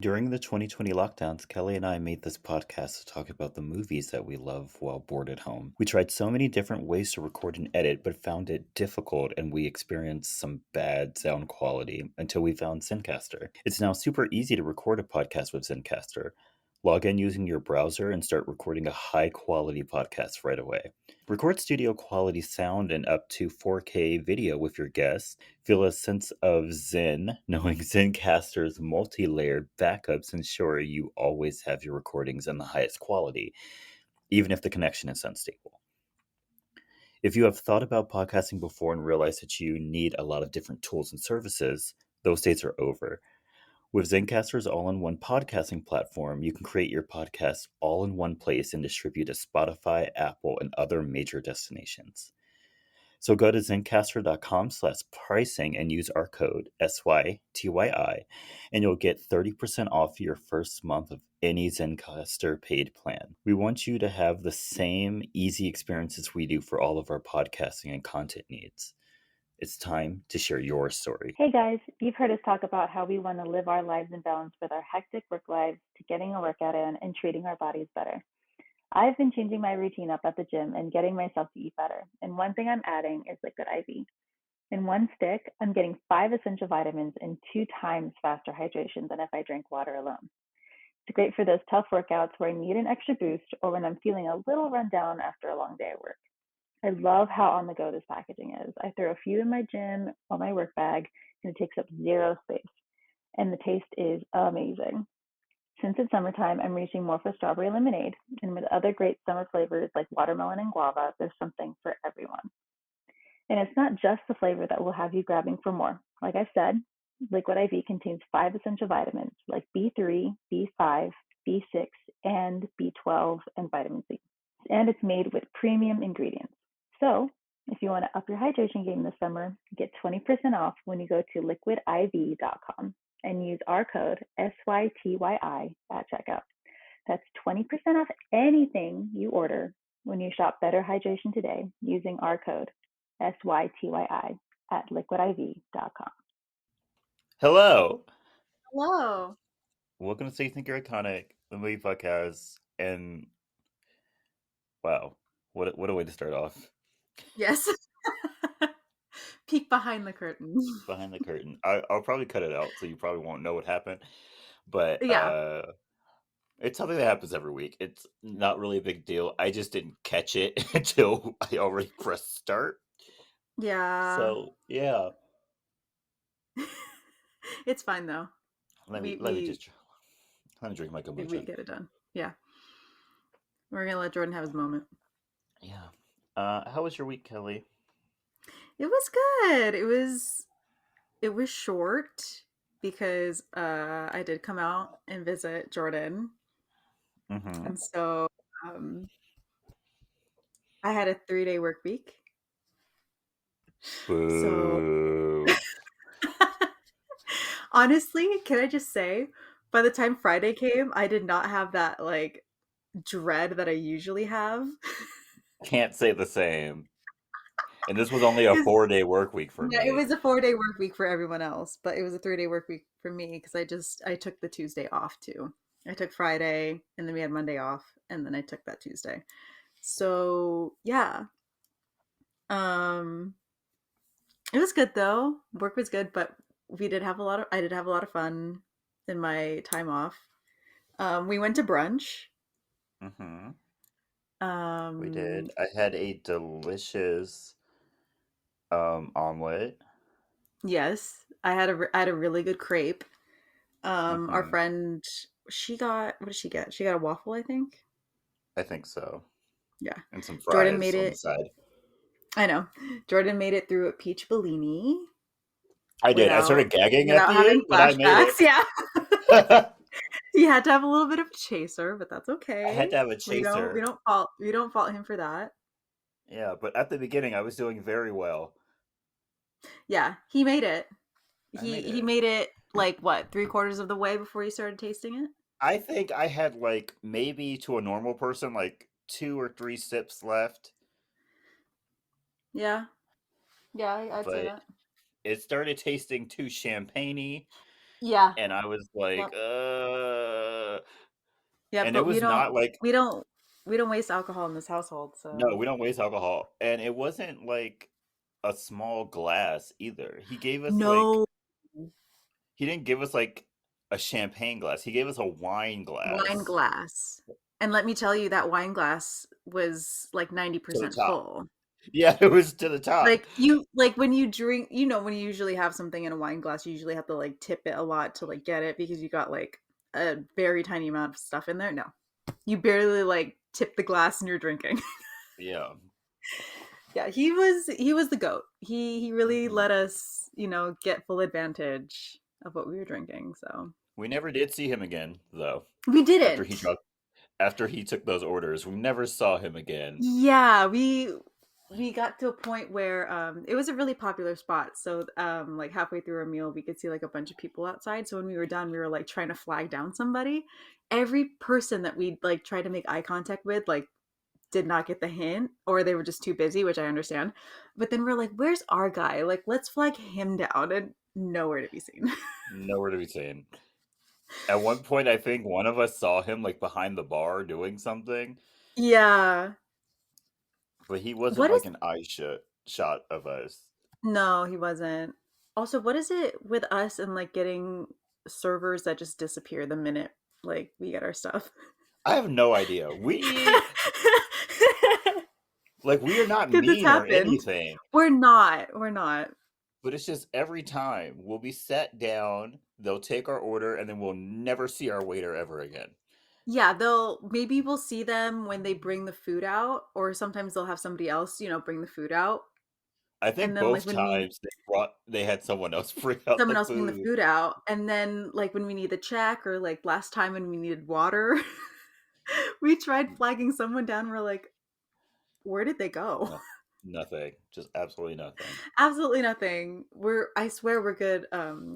During the 2020 lockdowns, Kelly and I made this podcast to talk about the movies that we love while bored at home. We tried so many different ways to record and edit, but found it difficult and we experienced some bad sound quality until we found Zencastr. It's now super easy to record a podcast with Zencastr. Log in using your browser and start recording a high quality podcast right away. Record studio quality sound and up to 4K video with your guests. Feel a sense of zen knowing Zencastr's multi-layered backups ensure you always have your recordings in the highest quality, even if the connection is unstable. If you have thought about podcasting before and realized that you need a lot of different tools and services, those days are over. With Zencastr's all-in-one podcasting platform, you can create your podcast all in one place and distribute to Spotify, Apple, and other major destinations. So go to zencastr.com/pricing and use our code SYTYI, and you'll get 30% off your first month of any Zencastr paid plan. We want you to have the same easy experiences we do for all of our podcasting and content needs. It's time to share your story. Hey guys, you've heard us talk about how we want to live our lives in balance with our hectic work lives to getting a workout in and treating our bodies better. I've been changing my routine up at the gym and getting myself to eat better. And one thing I'm adding is liquid IV. In one stick, I'm getting 5 essential vitamins and 2 times faster hydration than if I drank water alone. It's great for those tough workouts where I need an extra boost or when I'm feeling a little run down after a long day at work. I love how on the go this packaging is. I throw a few in my gym or my work bag, and it takes up zero space. And the taste is amazing. Since it's summertime, I'm reaching more for strawberry lemonade. And with other great summer flavors like watermelon and guava, there's something for everyone. And it's not just the flavor that will have you grabbing for more. Like I said, Liquid IV contains 5 essential vitamins like B3, B5, B6, and B12, and vitamin C. And it's made with premium ingredients. So, if you want to up your hydration game this summer, get 20% off when you go to liquidiv.com and use our code SYTYI at checkout. That's 20% off anything you order when you shop Better Hydration today using our code SYTYI at liquidiv.com. Hello! Hello. Welcome to So You Think You're Iconic, the movie podcast, and wow, what a way to start off. Yes. Peek behind the curtain. Behind the curtain. I'll probably cut it out, so you probably won't know what happened. But Yeah. it's something that happens every week. It's not really a big deal. I just didn't catch it until I already pressed start. Yeah. So yeah, It's fine though. let me drink my We kombucha. get it done. Yeah. We're gonna let Jordan have his moment. Yeah. How was your week, Kelly? It was good. It was short because I did come out and visit Jordan. Mm-hmm. And so I had a 3-day work week. So Boo. honestly, can I just say, by the time Friday came, I did not have that like dread that I usually have. Can't say the same. And this was only a 'Cause 4-day work week for yeah, it me. was a 4-day work week for everyone else, but it was a 3-day work week for me because I took the Tuesday off too. I took Friday and then we had Monday off and then I took that Tuesday. So yeah. Um it was good though. Work was good, but I did have a lot of fun in my time off. We went to brunch. Mm-hmm. We Um did. I had a delicious omelet. yes, I had a really good crepe. Our Mm-hmm. friend, what did she get? She got a waffle, I think. I think so. Yeah. And some Jordan made fries on the it. side. I know. Jordan made it through a peach Bellini I did. I without started gagging at without the end, having but I made it. flashbacks. Yeah. I He had to have a little bit of a chaser, but that's had okay. to have a We don't we chaser. don't fault we don't fault him for that. Yeah, but at the beginning I was doing very well. Yeah, he made it. I made He it. made it like what, 3/4 of the way before he started tasting it? I think I had like maybe to a normal person like 2 or 3 sips left, Yeah. Yeah, I'd say but that. it started tasting too champagne-y, Yeah. And I was like, Yep. Yeah, and it but was not like, we don't we don't waste alcohol in this household, no, so we don't waste alcohol. And it wasn't like a small glass either. He gave us like, no he didn't give us like a champagne glass. He gave us a wine wine glass glass. And let me tell you, that wine glass was like to the 90% top. full. Yeah, it was to the top. Like when you drink, when you usually have something in a wine glass, you usually have to like tip it a lot to like get it because you got like a very tiny amount of stuff in there. No. You barely like tip the glass and you're drinking. Yeah. Yeah, he was the goat. He really Mhm. let us, get full advantage of what we were drinking. So We never did see him again, though. we After he didn't. dropped, after he took those orders, we never saw him again. Yeah, we got to a point where it was a really popular spot. So like halfway through our meal we could see like a bunch of people outside. So when we were done, we were like trying to flag down somebody. Every person that we like tried to make eye contact with like did not get the hint or they were just too busy, which I understand. But then we're like, where's our guy? Like, let's flag him down, and nowhere to be seen. Nowhere to be seen. At one point, I think one of us saw him like behind the bar doing something, Yeah. but he wasn't What is like an eye shot of us. No, he wasn't. Also, what is it with us and like getting servers that just disappear the minute like we get our stuff? I have no idea. We are not Because it's mean or happened. anything, We're not. We're not. but it's just every time we'll be sat down, they'll take our order, and then we'll never see our waiter ever again. Yeah, maybe we'll see them when they bring the food out, or sometimes they'll have somebody else, bring the food out. I And think then like both when we times they had someone else bring out the someone else bring the food. food out, and then like when we need the check, or like last time when we needed water, we tried flagging someone down. We're like, where did they go? No, nothing. Just absolutely nothing. Absolutely nothing. I swear we're good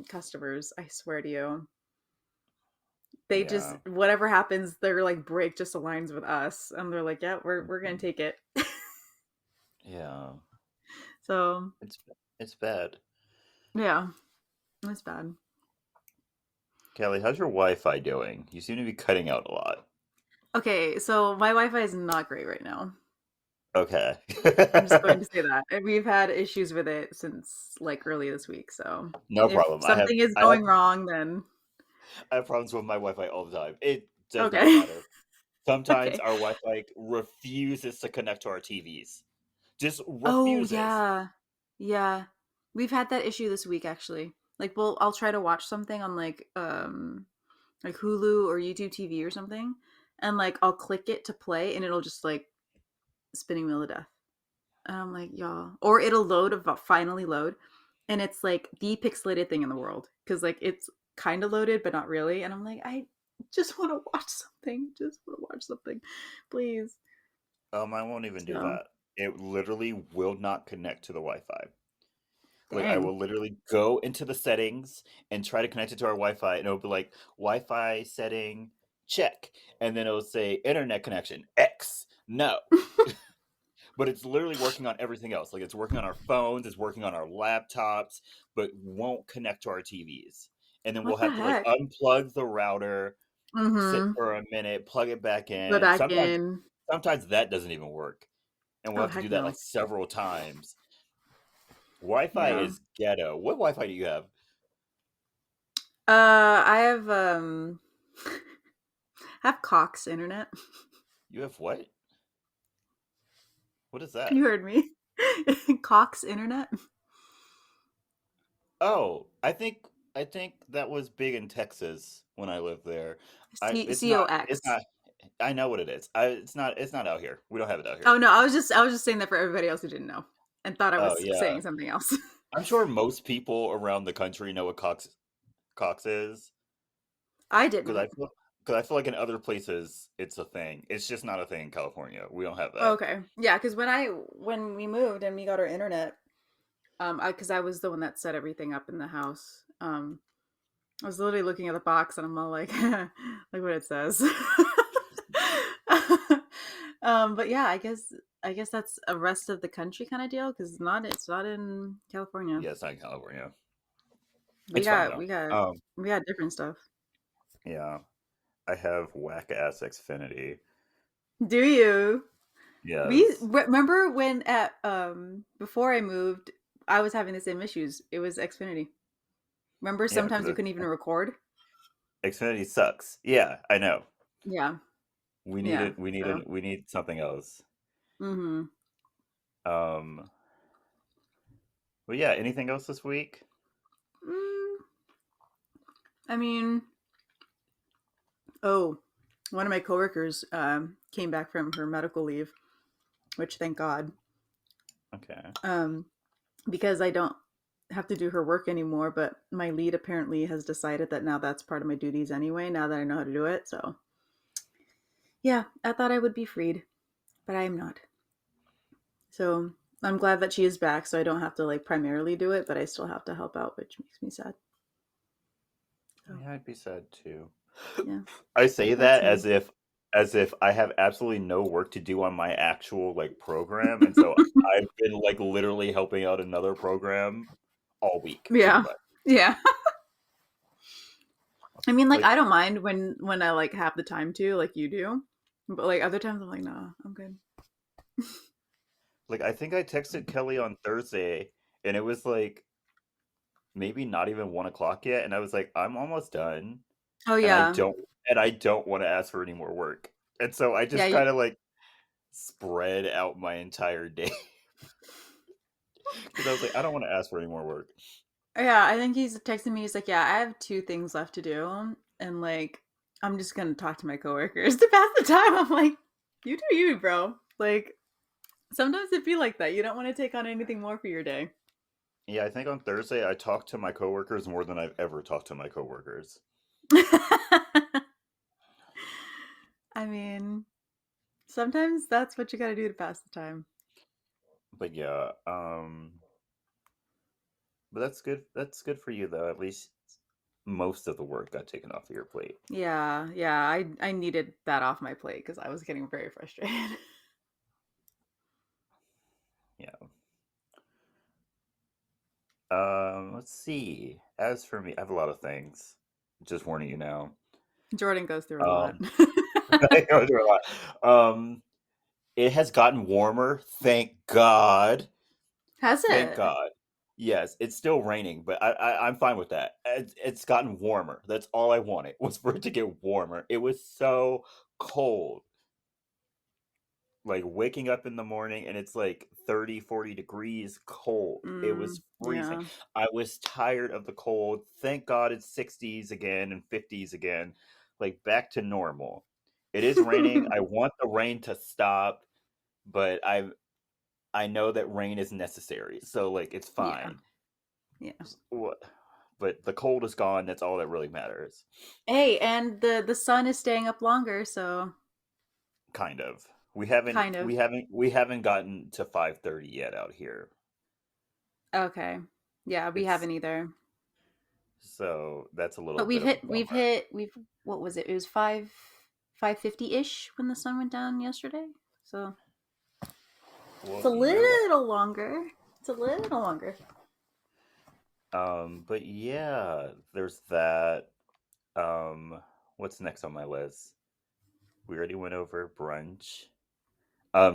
customers. I swear to you. They just Yeah. whatever happens, their like break just aligns with us, and they're like, yeah, we're gonna Mhm. take it. Yeah. So It's it's bad. yeah, it's bad. Kelly, how's your Wi-Fi doing? You seem to be cutting out a lot. Okay, so my Wi-Fi is not great right now. Okay. I'm just going to say that. And we've had issues with it since like early this week. So No if problem. something is I have going wrong, then I have problems with my Wi-Fi all the time. It does not okay. matter. Sometimes Okay. our Wi-Fi refuses to connect to our TVs. Just Oh refuses. yeah. Yeah. We've had that issue this week actually. Like I'll try to watch something on like Hulu or YouTube TV or something, and like I'll click it to play and it'll just like spinning wheel of death. And I'm like, y'all. Or it'll load about finally load. And it's like the pixelated thing in the world. Cause like it's kind of loaded, but not really. And I'm like, I just want to watch something. Just want to watch something. Please. I won't even do So that. It literally will not connect to the Wi-Fi. Like I dang. will literally go into the settings and try to connect it to our Wi-Fi, and it'll be like Wi-Fi setting check, and then it'll say internet connection X no, but it's literally working on everything else. Like it's working on our phones, it's working on our laptops, but won't connect to our TVs. And then we'll What the have to like heck? unplug the router, sit Mm-hmm. for a minute, plug it back Go in. back Sometimes in. sometimes that doesn't even work, and we'll Oh have to do heck that no. like several times. Wi-Fi Yeah. is ghetto. What Wi-Fi do you have? I have I have Cox internet. You have what? What is that? You heard me. Cox internet. Oh, I think that was big in Texas when I lived there. I it's not it's COX. not I know what it is. It's not out here. We don't have it out here. Oh no, I was just saying that for everybody else who didn't know and thought I Oh was yeah. saying something else. I'm sure most people around the country know what Cox is I because didn't. I feel like in other places it's a thing. It's just not a thing in California. We don't have that. Okay. Yeah, because when we moved and we got our internet, because I was the one that set everything up in the house. I was literally looking at the box and I'm all like, like what it says. But yeah, I guess that's a rest of the country kind of deal because it's not in California. Yeah, it's not in California. We It's fine got though. we got Um, we got different stuff. yeah, I have whack ass Xfinity. Do you? Yes. Remember when at before I moved, I was having the same issues. It was Xfinity. Remember Yeah, because sometimes you couldn't even record? Xfinity sucks. Yeah, I know. Yeah. We need Yeah. it. We need So, it. We need something else. mhm. Um, but yeah, anything else this week? Mm, I mean, oh, one of my coworkers came back from her medical leave, which thank God. Okay. Um because I don't have to do her work anymore, but my lead apparently has decided that now that's part of my duties anyway, now that I know how to do it. So, yeah, I thought I would be freed, but I am not. So, I'm glad that she is back so I don't have to like primarily do it, but I still have to help out, which makes me sad. So, Yeah, I'd be sad too. yeah, I say that's that me. as if I have absolutely no work to do on my actual like program, and so I've been like literally helping out another program all week, pretty Yeah. much. Yeah. I mean, like Like I don't mind when I like have the time to, like you do. But like other times I'm like, nah, I'm good. like I think I texted Kelly on Thursday, and it was like maybe not even 1 o'clock yet, and I was like, I'm almost done, Oh and yeah. I don't want to ask for any more work, and so I Yeah, just kind of like spread out my entire day because I was like, I don't want to ask for any more work. yeah, I think he's texting me. He's like, "Yeah, I have two things left to do, and like, I'm just gonna talk to my coworkers to pass the time." I'm like, "You do you, bro." Like, sometimes it feel like that. You don't want to take on anything more for your day. Yeah, I think on Thursday I talked to my coworkers more than I've ever talked to my coworkers. I mean, sometimes that's what you got to do to pass the time. But yeah, but that's good. That's good for you though. At least most of the work got taken off of your plate. Yeah, yeah. I needed that off my plate because I was getting very frustrated. Yeah. Let's see. As for me, I have a lot of things. Just warning you now. Jordan goes through a lot. Um, I go through a lot. It has gotten warmer. Thank God. Has Thank it? God. Yes, it's still raining, but I'm fine with that. It's gotten warmer. That's all I wanted was for it to get warmer. It was so cold. Like waking up in the morning and it's like 30, 40 degrees cold. It was freezing. Yeah. I was tired of the cold. Thank God it's 60s again and 50s again. Like back to normal. It is raining. I want the rain to stop, but I know that rain is necessary. So like it's Yeah. fine. Yeah. What? But the cold is gone. That's all that really matters. Hey, and the sun is staying up longer, so Kind of. kind of. We haven't gotten to 5:30 yet out here. Okay. Yeah, we It's haven't either. so that's a little But bit of a bummer. we've what was it? It was 5:50-ish when the sun went down yesterday. So it's Well, a you know what? little longer. It's a little longer. But yeah, there's that. Um, what's next on my list? We already went over brunch.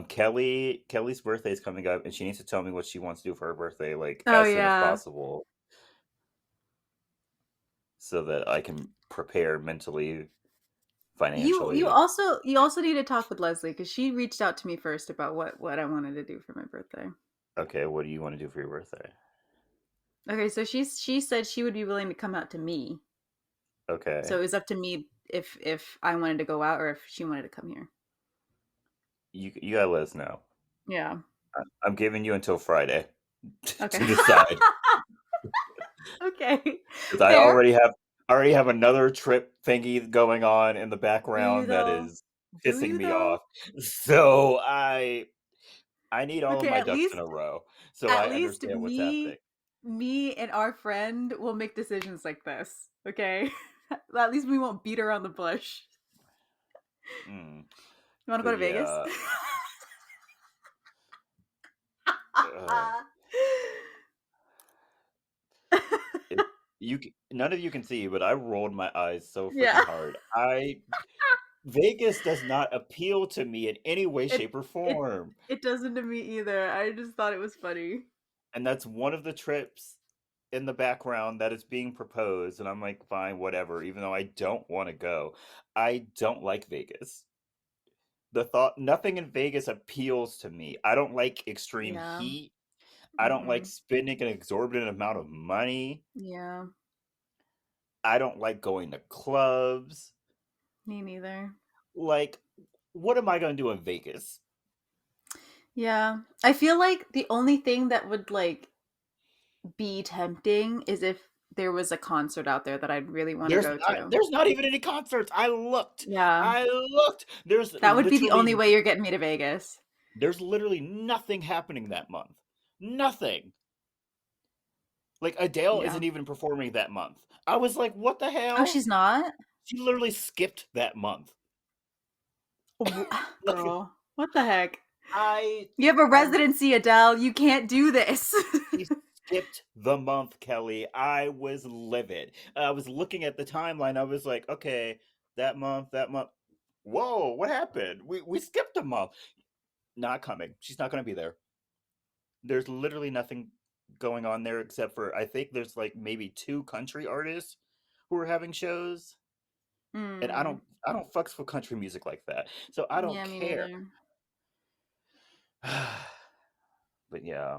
Kelly's birthday is coming up, and she needs to tell me what she wants to do for her birthday, like Oh as soon as yeah. possible, so that I can prepare mentally, financially. You also need to talk with Leslie because she reached out to me first about what I wanted to do for my birthday. Okay, what do you want to do for your birthday? Okay, so she said she would be willing to come out to me. So Okay, it was up to me if I wanted to go out or if she wanted to come here. you gotta let us know. Yeah. I'm giving you until Friday Okay. to decide. Okay. Because Fair. I already have another trip thingy going on in the Do you background that though? is Do pissing you me though? off. So I need all of Okay, my ducks in a row so at I least understand what's happening. me and our friend will make decisions like this. Okay? At least we won't beat around the bush. Mm, You want to go but to Vegas? yeah, uh, it, None of you can see, but I rolled my eyes so Yeah. freaking hard. Vegas does not appeal to me in any way, It shape, or it form. it doesn't to me either. I just thought it was funny. And that's one of the trips in the background that is being proposed, and I'm like, fine, whatever, even though I don't want to go. I don't like Vegas. The thought Nothing in Vegas appeals to me. I don't like extreme Yeah. heat. I don't like Mm-mm. spending an exorbitant amount of money. Yeah. I don't like going to clubs. Me neither. Like, what am I going to do in Vegas? Yeah. I feel like the only thing that would like be tempting is if there was a concert out there that I'd really want to go to. There's not even any concerts. I looked. Yeah. I looked. That would be the only way you're getting me to Vegas. There's literally nothing happening that month. Nothing. Like Adele Yeah. isn't even performing that month. I was like, what the Oh, hell? she's not? She literally skipped that month. Like Girl, what the heck? I You have a I'm residency, Adele. You can't do this. She skipped the month, Kelley. I was livid. I was looking at the timeline. I was like, okay, that month. Whoa, what happened? We skipped a month. Not coming. She's not going to be there. There's literally nothing going on there except for I think there's like maybe 2 country artists who are having shows, and I Hmm. don't I don't fucks with country music like that, so I don't Yeah, me care. neither. But yeah.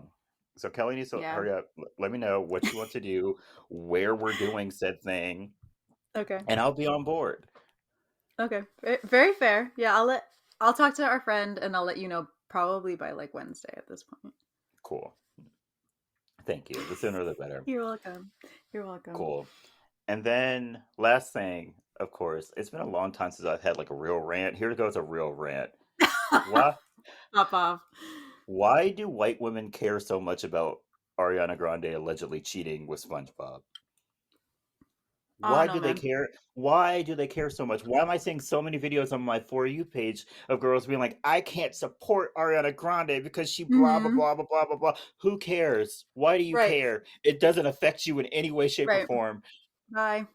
So Kelley needs to Yeah. hurry up. Let me know what you want to do, where we're doing said thing, Okay. and I'll be on board. Okay. Very fair. Yeah, I'll talk to our friend and I'll let you know probably by like Wednesday at this point. Cool. Thank you. The sooner the better. You're welcome. You're welcome. Cool. And then last thing, of course, it's been a long time since I've had like a real rant. Here goes a real rant. Why Pop off. why do white women care so much about Ariana Grande allegedly cheating with SpongeBob? I don't Why know, do they man. care? Why do they care so much? Why am I seeing so many videos on my For You page of girls being like, I can't support Ariana Grande because she blah, blah, Mm-hmm. blah, blah, blah, blah, blah. Who cares? Why do you Right. care? It doesn't affect you in any way, shape, or Right. form. Bye.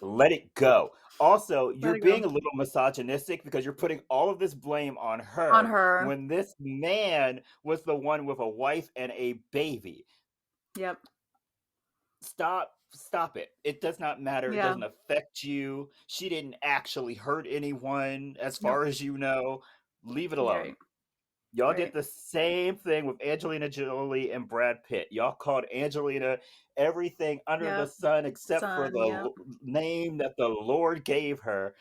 Let it go. Also, Let you're it go. being a little misogynistic because you're putting all of this blame on On her her. when this man was the one with a wife and a baby. Yep. Stop it. It does not matter. It Yeah. doesn't affect you. She didn't actually hurt anyone as Nope. far as you know. Leave it You're alone. right. Y'all did Right. the same thing with Angelina Jolie and Brad Pitt. Y'all called Angelina everything under the Yep. sun except for Son. the Yep. name that the Lord gave her,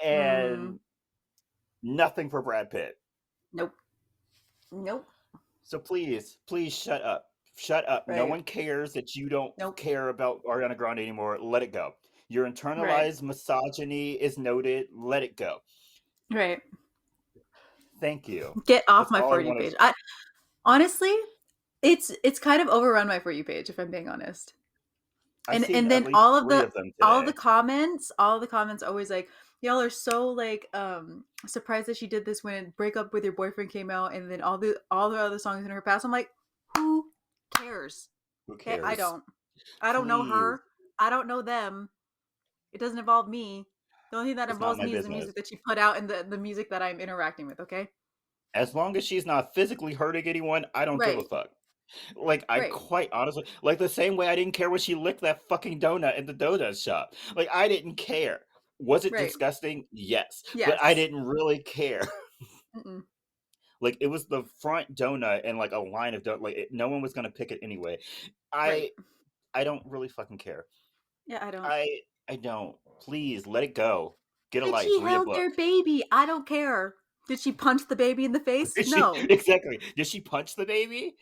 Mm-hmm. and nothing for Brad Pitt. Nope. Nope. So please shut up. Shut up. No Right. one cares that you don't Nope. care about Ariana Grande anymore. Let it go. Your Right. internalized misogyny is noted. Let it go. Right. Thank you. Get off That's my all I For You wanted. page. I honestly, it's kind of overrun my For You page if I'm being honest. I've seen And at then least 3 of them all the today. comments, always like, y'all are so like surprised that she did this when Break Up With Your Boyfriend came out, and then all the other songs in her past. I'm like, who cares? Who Okay, I cares? don't. I don't know Please. her. I don't know them. It doesn't involve me. The only thing that It's not involves my me is the business. music that she put out and the music that I'm interacting with, okay? As long as she's not physically hurting anyone, I don't give a Right. fuck. Like, I Right. quite honestly, like the same way I didn't care when she licked that fucking donut in the donut shop. Like, I didn't care. Was it Right. disgusting? Yes. But I Yes. didn't really care. Mm-mm. Like, it was the front donut and like a line of donut. Like, no one was gonna pick it anyway. Right. I I don't really fucking care. Yeah, I don't. I don't. Please let it go. Get a And life. she Read a held book. their baby. I don't care. Did she punch the baby in the face? Did she No. exactly? Did she punch the baby?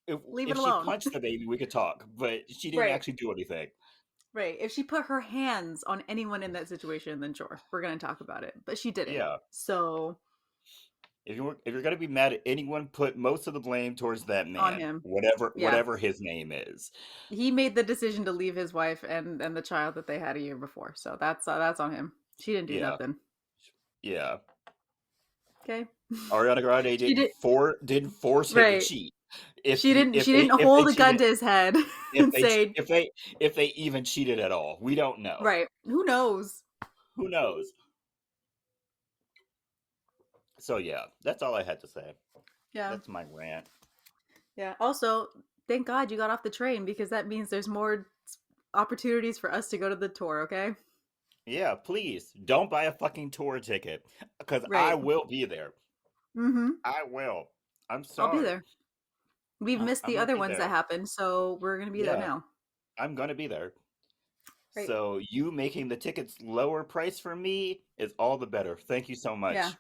Leave it If she alone. punched the baby, we could talk. But she didn't Right. actually do anything. Right. If she put her hands on anyone in that situation, then sure, we're gonna talk about it. But she didn't. Yeah. So If you're gonna be mad at anyone, put most of the blame towards that on man, him. whatever Yeah. whatever his name is. He made the decision to leave his wife and the child that they had a year before. So that's on him. She didn't do Yeah, nothing. yeah. Okay. Ariana Grande She did didn't force him to right. cheat. She didn't. If She they didn't hold a gun cheated, to his head if and they say, if they even cheated at all, we don't know. "Right, who knows?" Who knows? So yeah, that's all I had to say. Yeah, That's my rant. yeah. Also, thank God you got off the train because that means there's more opportunities for us to go to the tour. Okay. Yeah, please don't buy a fucking tour ticket because I Right. will be there. Mm-hmm. I will. I'm I'll be sorry. there. We've missed I'm the gonna other be ones that there. happened, so we're gonna be there Yeah, now. I'm gonna be there. Right. So you making the tickets lower price for me is all the better. Thank you so Yeah.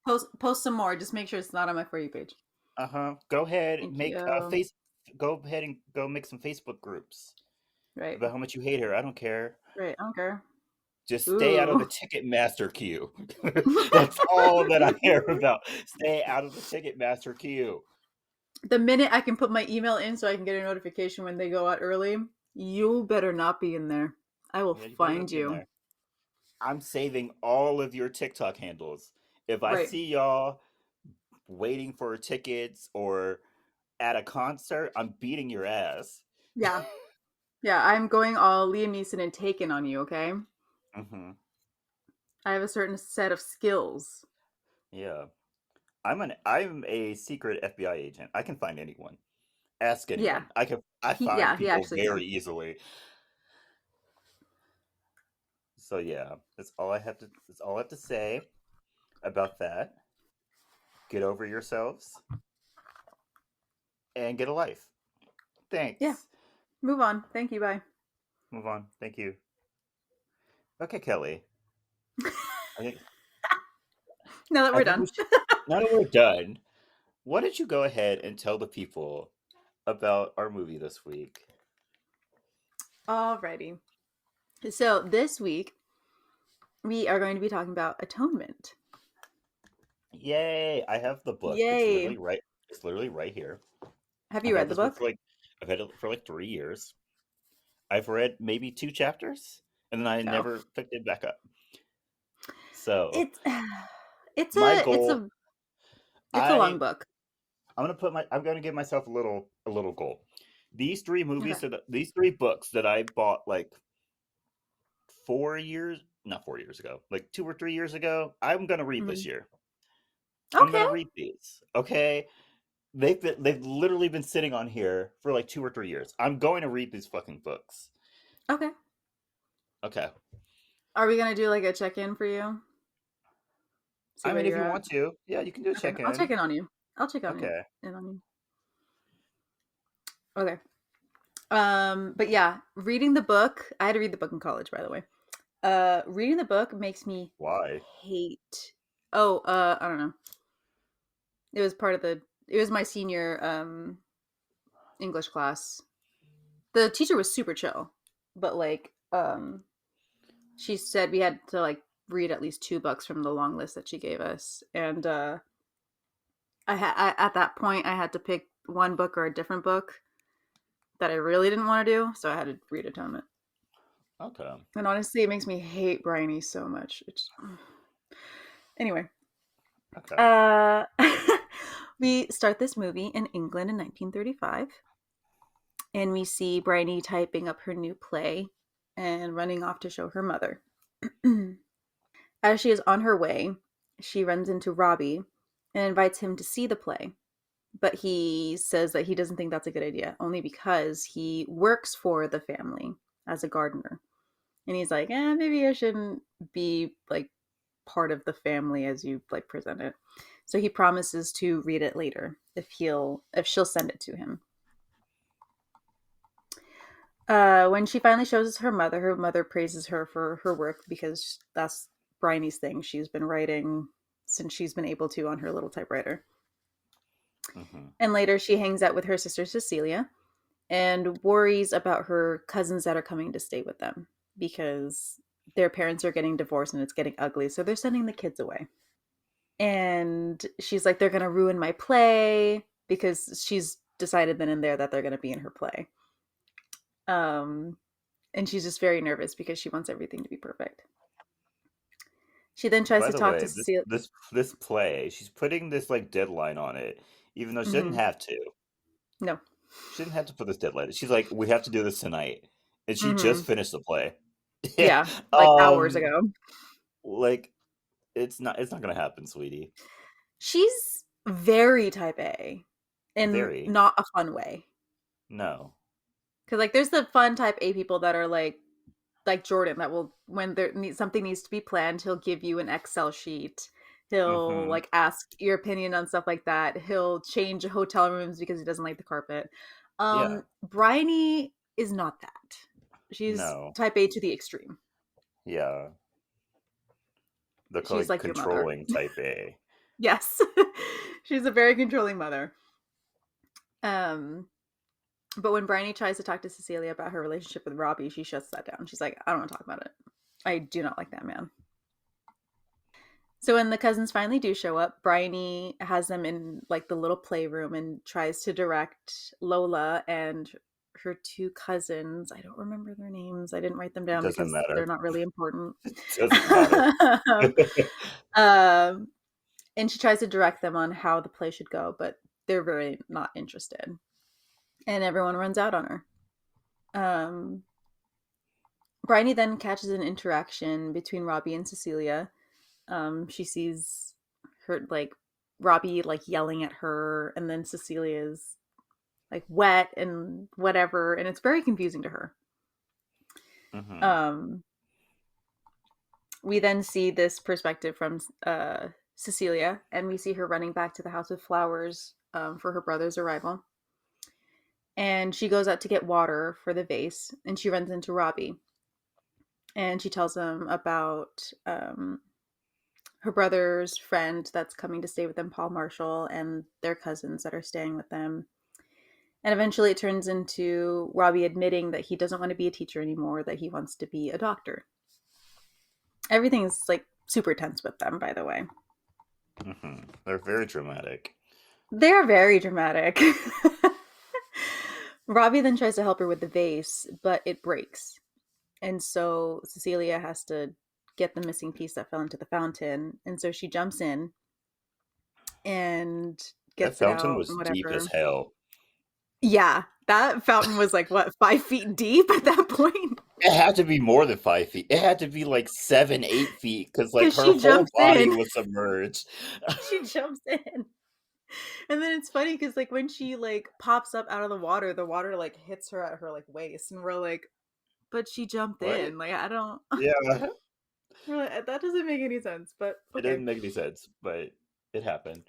much. Post some more. Just make sure it's not on my For You page. Uh-huh. Go ahead, Thank make you. go ahead and go make some Facebook groups Right. about how much you hate her. I don't care. Right. I don't care. Just stay out of the Ooh. Ticketmaster queue. That's all that I care about. Stay out of the Ticketmaster queue. The minute I can put my email in so I can get a notification when they go out early, you better not be in there. I will Yeah, you better find not be in you. there. I'm saving all of your TikTok handles. If I Right. see y'all waiting for tickets or at a concert, I'm beating your ass. Yeah. Yeah. I'm going all Liam Neeson and Taken on you, okay? Hmm. I have a certain set of skills. Yeah. I'm a secret FBI agent. I can find anyone. Ask Yeah. anyone. I find He people actually very can. easily. So yeah, that's all I have to say about that. Get over yourselves and get a life. Yeah. Thanks. Move on. Thank you. Bye. Move on. Thank you. Okay, Kelley. I think Now that I we're think we done. should now that we're done, why don't you go ahead and tell the people about our movie this week? Alrighty. So this week we are going to be talking about Atonement. Yay! I have the book. Yay. It's literally right here. Have you I've read had the this book book? for like I've had it for like 3 years. I've read maybe 2 chapters, and then I Oh. never picked it back up. So It's it's my a it's goal, a it's a long I book. I'm gonna give myself a little goal. Okay. These three books that I bought like 4 years, not 4 years ago, like 2 or 3 years ago, I'm gonna read this Mhm. year. I'm Okay. gonna read these. Okay. They've literally been sitting on here for like 2 or 3 years. I'm going to read these fucking books. Okay. Okay. Are we gonna do like a check-in for you? See I where mean, if you're you at? want to, yeah, you can do a Okay. check I'll check in. in on you. I'll check on you Okay. in on you. Okay. But yeah, reading the book, I had to read the book in college, by the way. Reading the book makes me Why? hate. I don't know. It was my senior English class. The teacher was super chill, but she said we had to like read at least two books from the long list that she gave us, and at that point I had to pick one book or a different book that I really didn't want to do, so I had to read Atonement. Okay. And honestly, it makes me hate Briony so much. Anyway, Okay. uh, we start this movie in England in 1935, and we see Briony typing up her new play and running off to show her mother. As she is on her way, she runs into Robbie and invites him to see the play. But he says that he doesn't think that's a good idea, only because he works for the family as a gardener. And he's like, maybe I shouldn't be like part of the family as you like present it. So he promises to read it later if she'll send it to him. When she finally shows her mother praises her for her work because that's Bryony's thing. She's been writing since she's been able to on her little typewriter. Mm-hmm. And later she hangs out with her sister Cecilia and worries about her cousins that are coming to stay with them because their parents are getting divorced and it's getting ugly. So they're sending the kids away. And she's like, they're going to ruin my play because she's decided then and there that they're going to be in her play. Um, and she's just very nervous because she wants everything to be perfect. She then tries By to the talk to way, Cecilia. this play, she's putting this like deadline on it, even though she didn't Mm-hmm. have to. No. She didn't have to put this deadline. She's like, we have to do this tonight, and she Mm-hmm. just finished the play. Yeah, like hours um, ago. like it's not gonna happen, sweetie. She's very type A in Very not a fun way. no. Because like there's the fun type A people that are like Jordan that will when something needs to be planned, he'll give you an Excel sheet. He'll Mm-hmm. like ask your opinion on stuff like that. He'll change hotel rooms because he doesn't like the carpet. Yeah. Bryony is not that. She's No. type A to the extreme. Yeah. They're called She's like like your mother. controlling type A. Yes. She's a very controlling mother. Um but when Bryony tries to talk to Cecilia about her relationship with Robbie, she shuts that down. She's like, I don't want to talk about it. I do not like that man. So when the cousins finally do show up, Bryony has them in like the little playroom and tries to direct Lola and her two cousins. I don't remember their names. I didn't write them It down doesn't because they're matter. not really important. It doesn't matter. um, and she tries to direct them on how the play should go, but they're very not interested. And everyone runs out on her. Bryony then catches an interaction between Robbie and Cecilia. She sees her like Robbie like yelling at her, and then Cecilia's like wet and whatever, and it's very confusing to her. Mm-hmm. Um, we then see this perspective from Cecilia, and we see her running back to the house with flowers for her brother's arrival. And she goes out to get water for the vase, and she runs into Robbie, and she tells him about her brother's friend that's coming to stay with them, Paul Marshall, and their cousins that are staying with them. And eventually it turns into Robbie admitting that he doesn't want to be a teacher anymore, that he wants to be a doctor. Everything's like super tense with them, by the way. Mm-hmm. They're very dramatic. They're very dramatic. Robbie then tries to help her with the vase, but it breaks. And so Cecilia has to get the missing piece that fell into the fountain. And so she jumps in and That gets it fountain out was and deep as whatever. hell. Yeah, that fountain was like what, 5 feet deep at that point? It had to be more than 5 feet. It had to be like 7, 8 feet, because like Because her she whole jumps body in. was submerged. She jumps in. And then it's funny because like when she like pops up out of the water like hits her at her like waist, and we're like, but she jumped What? in. Like I don't. Yeah. That doesn't make any sense. But It okay. didn't make any sense, but it happened.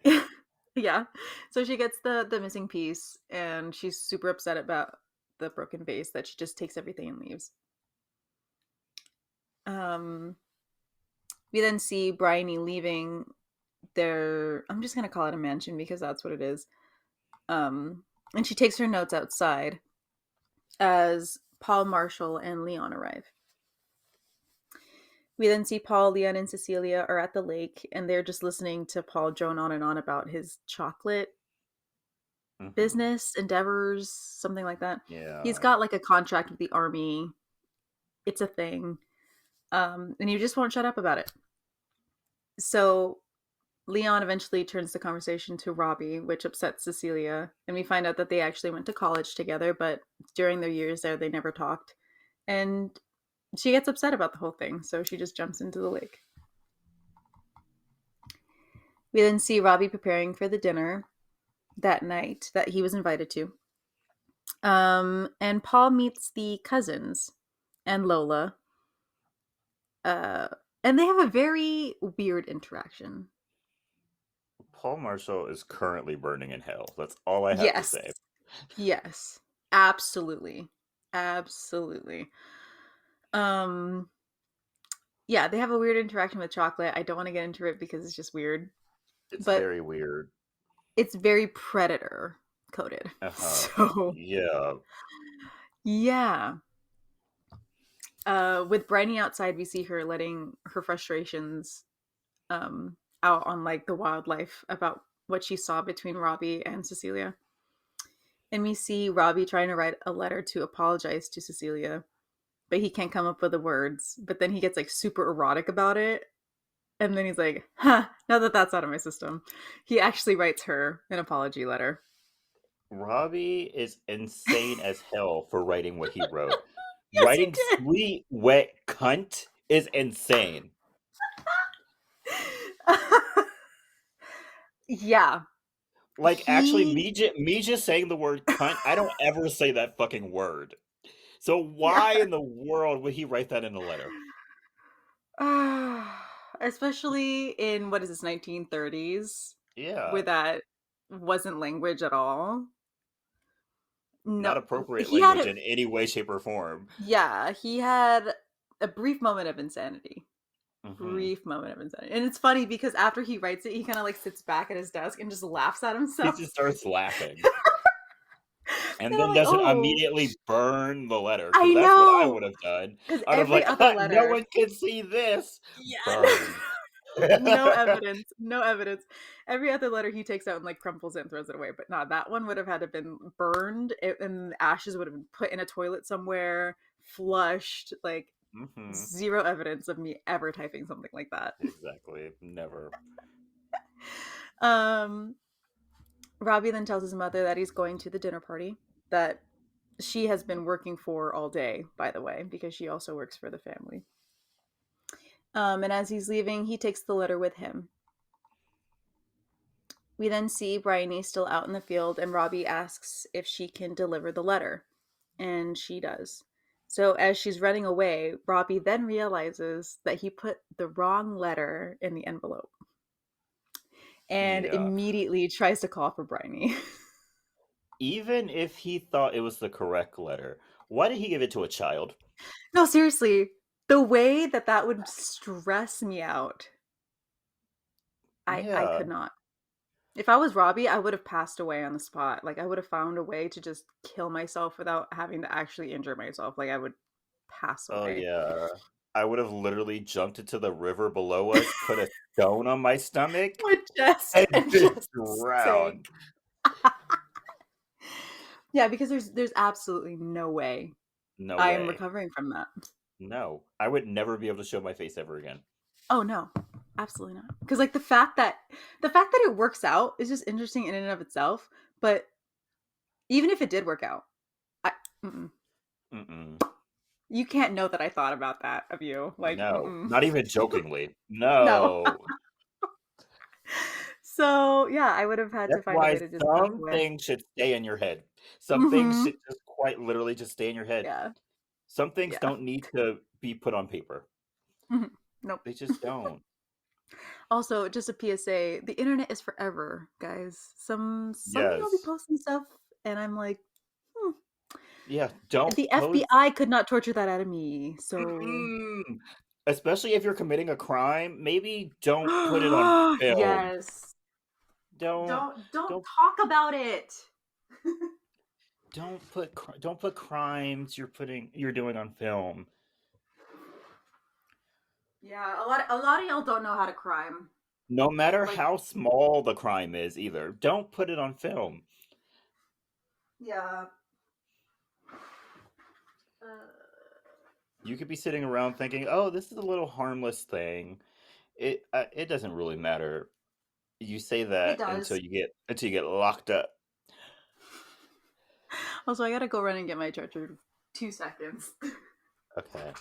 Yeah. So she gets the missing piece, and she's super upset about the broken vase that she just takes everything and leaves. Um, we then see Bryony leaving their. I'm just gonna call it a mansion because that's what it is. And she takes her notes outside as Paul Marshall and Leon arrive. We then see Paul, Leon, and Cecilia are at the lake, and they're just listening to Paul drone on and on about his chocolate Mm-hmm. business endeavors, something like that. He's Yeah. got like a contract with the army. It's a thing. And he just won't shut up about it. So Leon eventually turns the conversation to Robbie, which upsets Cecilia. And we find out that they actually went to college together, but during their years there, they never talked. And she gets upset about the whole thing, so she just jumps into the lake. We then see Robbie preparing for the dinner that night that he was invited to. And Paul meets the cousins and Lola. Uh, and they have a very weird interaction. Paul Marshall is currently burning in hell. That's all I have to Yes. say. Yes. Absolutely. Absolutely. Um yeah, they have a weird interaction with chocolate. I don't want to get into it because it's just weird. It's But very weird. it's very predator coded. Uh-huh. So Yeah. yeah. With Briony outside, we see her letting her frustrations out on like the wildlife about what she saw between Robbie and Cecilia. And we see Robbie trying to write a letter to apologize to Cecilia, but he can't come up with the words. But then he gets like super erotic about it. And then he's like, huh, now that that's out of my system, he actually writes her an apology letter. Robbie is insane as hell for writing what he wrote. Yes, he Writing sweet, wet cunt is insane. did. Yeah. Like, actually, He me just saying the word cunt, I don't ever say that fucking word. So yeah. why in the world would he write that in a letter? Especially in what is this 1930s where Yeah, that wasn't language at all. No, not appropriate he had language a in any way, shape, or form. yeah, he had a brief moment of insanity. Hmm. Brief moment of insanity. And it's funny because after he writes it, he kind of like sits back at his desk and just laughs at He himself. just starts laughing. And And I'm then like, doesn't "Oh, immediately burn the letter, because I that's what I know." would have done. Because I'd have every like, other no letter one can see this. yeah. Burn. No evidence, no evidence. Every other letter he takes out and like crumples it and throws it away, but no, that one would have had to been burned and the ashes would have been put in a toilet somewhere, flushed, like Hmm. zero evidence of me ever typing something like that. Exactly. Never. Um, Robbie then tells his mother that he's going to the dinner party that she has been working for all day, by the way, because she also works for the family. And as he's leaving, he takes the letter with him. We then see Briony still out in the field, and Robbie asks if she can deliver the letter, and she does. So as she's running away, Robbie then realizes that he put the wrong letter in the envelope and Yeah. immediately tries to call for Briony. Even if he thought it was the correct letter, why did he give it to a child? No, seriously, the way that that would stress me out, I Yeah. could not. If I was Robbie, I would have passed away on the spot. Like I would have found a way to just kill myself without having to actually injure myself. Like I would pass Oh, away. yeah. I would have literally jumped into the river below us, put a stone on my stomach, My chest and and just just drown. sank. Yeah, because there's absolutely no way No I'm way. recovering from that. No. I would never be able to show my face ever again. Oh no, absolutely not. Because like the fact that it works out is just interesting in and of itself. But even if it did work out, I mm-mm. Mm-mm. You can't know that I thought about that of you. Like No. mm-mm. Not even jokingly. No. No. So yeah, I would have had to That's find a why way to just pass some away. things should stay in your head. Some things Mm-hmm. should just quite literally just stay in your head. Yeah. Some things Yeah. don't need to be put on paper. Mhm. Nope. They just don't. Also, just a PSA, the internet is forever, guys. Some of y'all be Yes. posting stuff and I'm like, hmm. Yeah, don't The post. FBI could not torture that out of me. So Mm-mm. Especially if you're committing a crime, maybe don't put it on film. yes. Don't Don't don't talk about it. don't put crimes you're doing on film. Yeah, a lot of y'all don't know how to crime. No matter Like, how small the crime is either. Don't put it on film. yeah. You could be sitting around thinking, "Oh, this is a little harmless thing." It doesn't really matter. You say It that does. until you get locked up. Also, I gotta go run and get my charger. 2 seconds. Okay.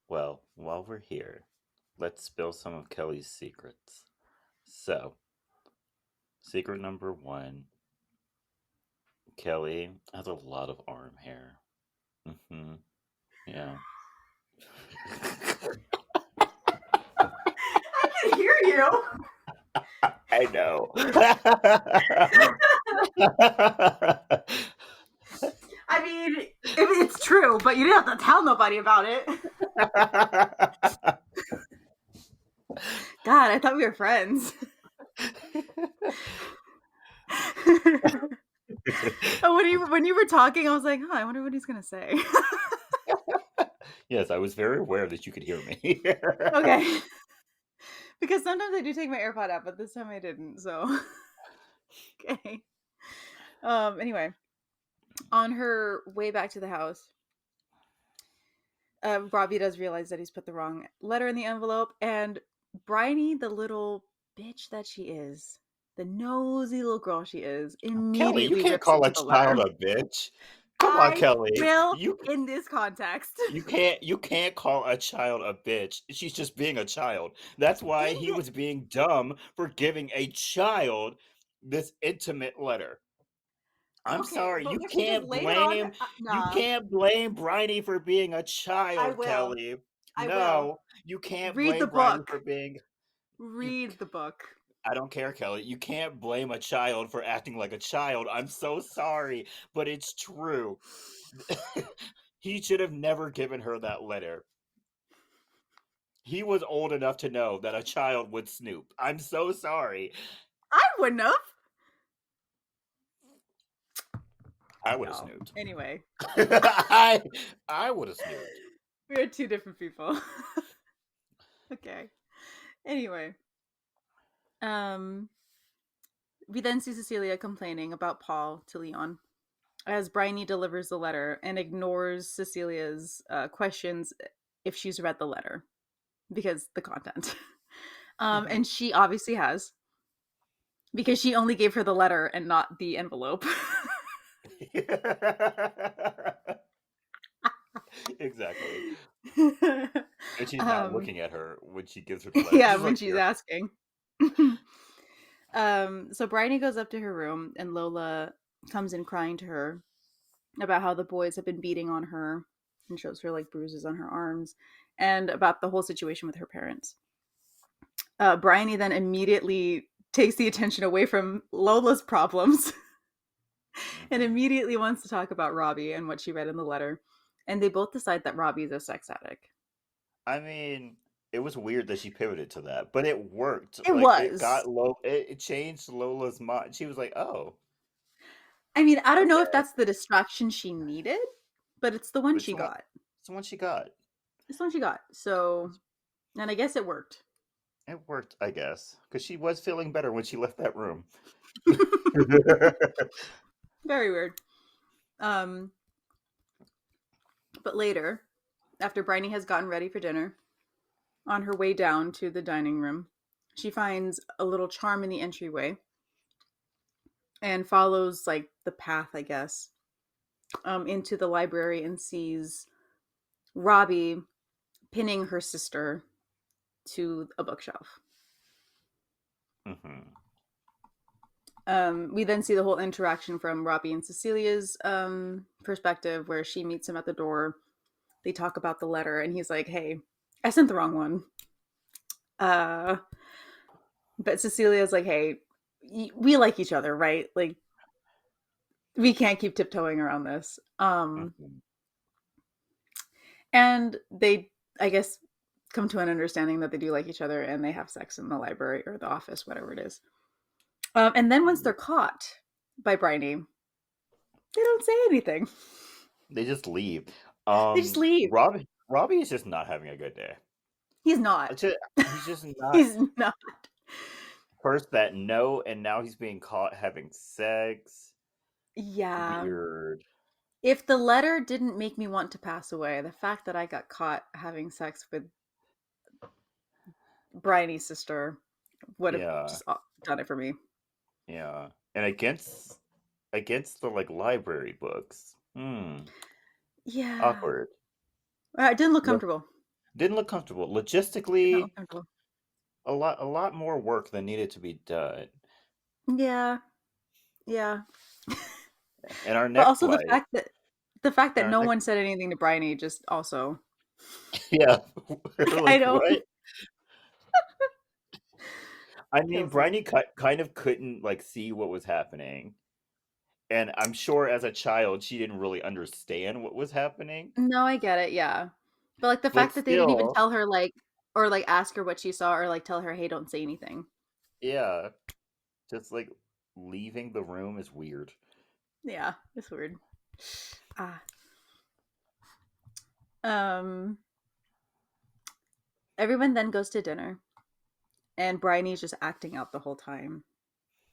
Well, while we're here, let's spill some of Kelly's secrets. So, secret number one, Kelly has a lot of arm hair. Mm-hmm. Yeah. I can hear you. I know. I mean, if it's true, but you didn't have to tell nobody about it. God, I thought we were friends. Oh, when you were talking, I was like, I wonder what he's gonna say. Yes, I was very aware that you could hear me. Okay. Because sometimes I do take my AirPod out, but this time I didn't, so okay. Anyway, on her way back to the house, Robbie does realize that he's put the wrong letter in the envelope, and Briony, the little bitch that she is, the nosy little girl she is, Kelley, you immediately can't rips call into a the child letter. a bitch. Come on, I Kelley. will You in this context. you can't call a child a bitch. She's just being a child. That's In why he the was being dumb for giving a child this intimate letter. I'm okay, sorry. but because later on, You nah, can't blame Briony for being a I child, will. Kelley. I will. No, you can't Read the blame Briony book. for being you Read the book. I don't care, Kelley. You can't blame a child for acting like a child. I'm so sorry, but it's true. He should have never given her that letter. He was old enough to know that a child would snoop. I'm so sorry. I wouldn't have. I would have No. snooped. Anyway, I I would have snooped. we are two different people. Okay. Anyway, um, we then see Cecilia complaining about Paul to Leon as Bryony delivers the letter and ignores Cecilia's questions if she's read the letter because the content. And she obviously has because she only gave her the letter and not the envelope. Exactly. And she's not um, looking at her when she gives her the letter. yeah, She's when like, she's here. asking. So Bryony goes up to her room and Lola comes in crying to her about how the boys have been beating on her and shows her like bruises on her arms and about the whole situation with her parents. Bryony then immediately takes the attention away from Lola's problems and Mhm. immediately wants to talk about Robbie and what she read in the letter. And they both decide that Robbie is a sex addict. I mean, it was weird that she pivoted to that, but it worked. It Like it got was. it changed Lola's mind. She was like, "Oh, I mean, I don't know if okay." that's the distraction she needed, but it's the one It's she the one, got. it's the one she got. It's the one she got. So, and I guess it worked. It worked, I guess, because she was feeling better when she left that room. Very weird. Um, but later, after Bryony has gotten ready for dinner, on her way down to the dining room, she finds a little charm in the entryway and follows like the path, I guess, into the library and sees Robbie pinning her sister to a bookshelf. Hmm. We then see the whole interaction from Robbie and Cecilia's perspective, where she meets him at the door. They talk about the letter, and he's like, "Hey, I sent the wrong one." Uh, but Cecilia's like, "Hey, we like each other, right? Like, we can't keep tiptoeing around this." Hmm. And they, I guess, come to an understanding that they do like each other, and they have sex in the library or the office, whatever it is. And then once they're caught by Bryony, they don't say anything. They just leave. They just leave. Robbie is just not having a good day. He's not. He's just not. He's not. First that no, and now he's being caught having sex. Yeah. Weird. If the letter didn't make me want to pass away, the fact that I got caught having sex with Bryony's sister would have Yeah, just done it for me. yeah. And against the like library books. Yeah. Awkward. It didn't look Look, comfortable. didn't look comfortable. Did not Logistically, look comfortable. a lot more work than needed to be done. Yeah. Yeah. And our But next also life, the fact and that our no next, one said anything to Bryony just also yeah, we're I like, don't what? I mean, kills me. Bryony kind of couldn't like see what was happening, and I'm sure as a child she didn't really understand what was happening. No, I get it, yeah. But like the But fact that they didn't even still, tell her like or like ask her what she saw or like tell her, "Hey, don't say anything." yeah, just like leaving the room is weird. Yeah, it's weird. Ah. Um Everyone then goes to dinner and Bryony's just acting out the whole time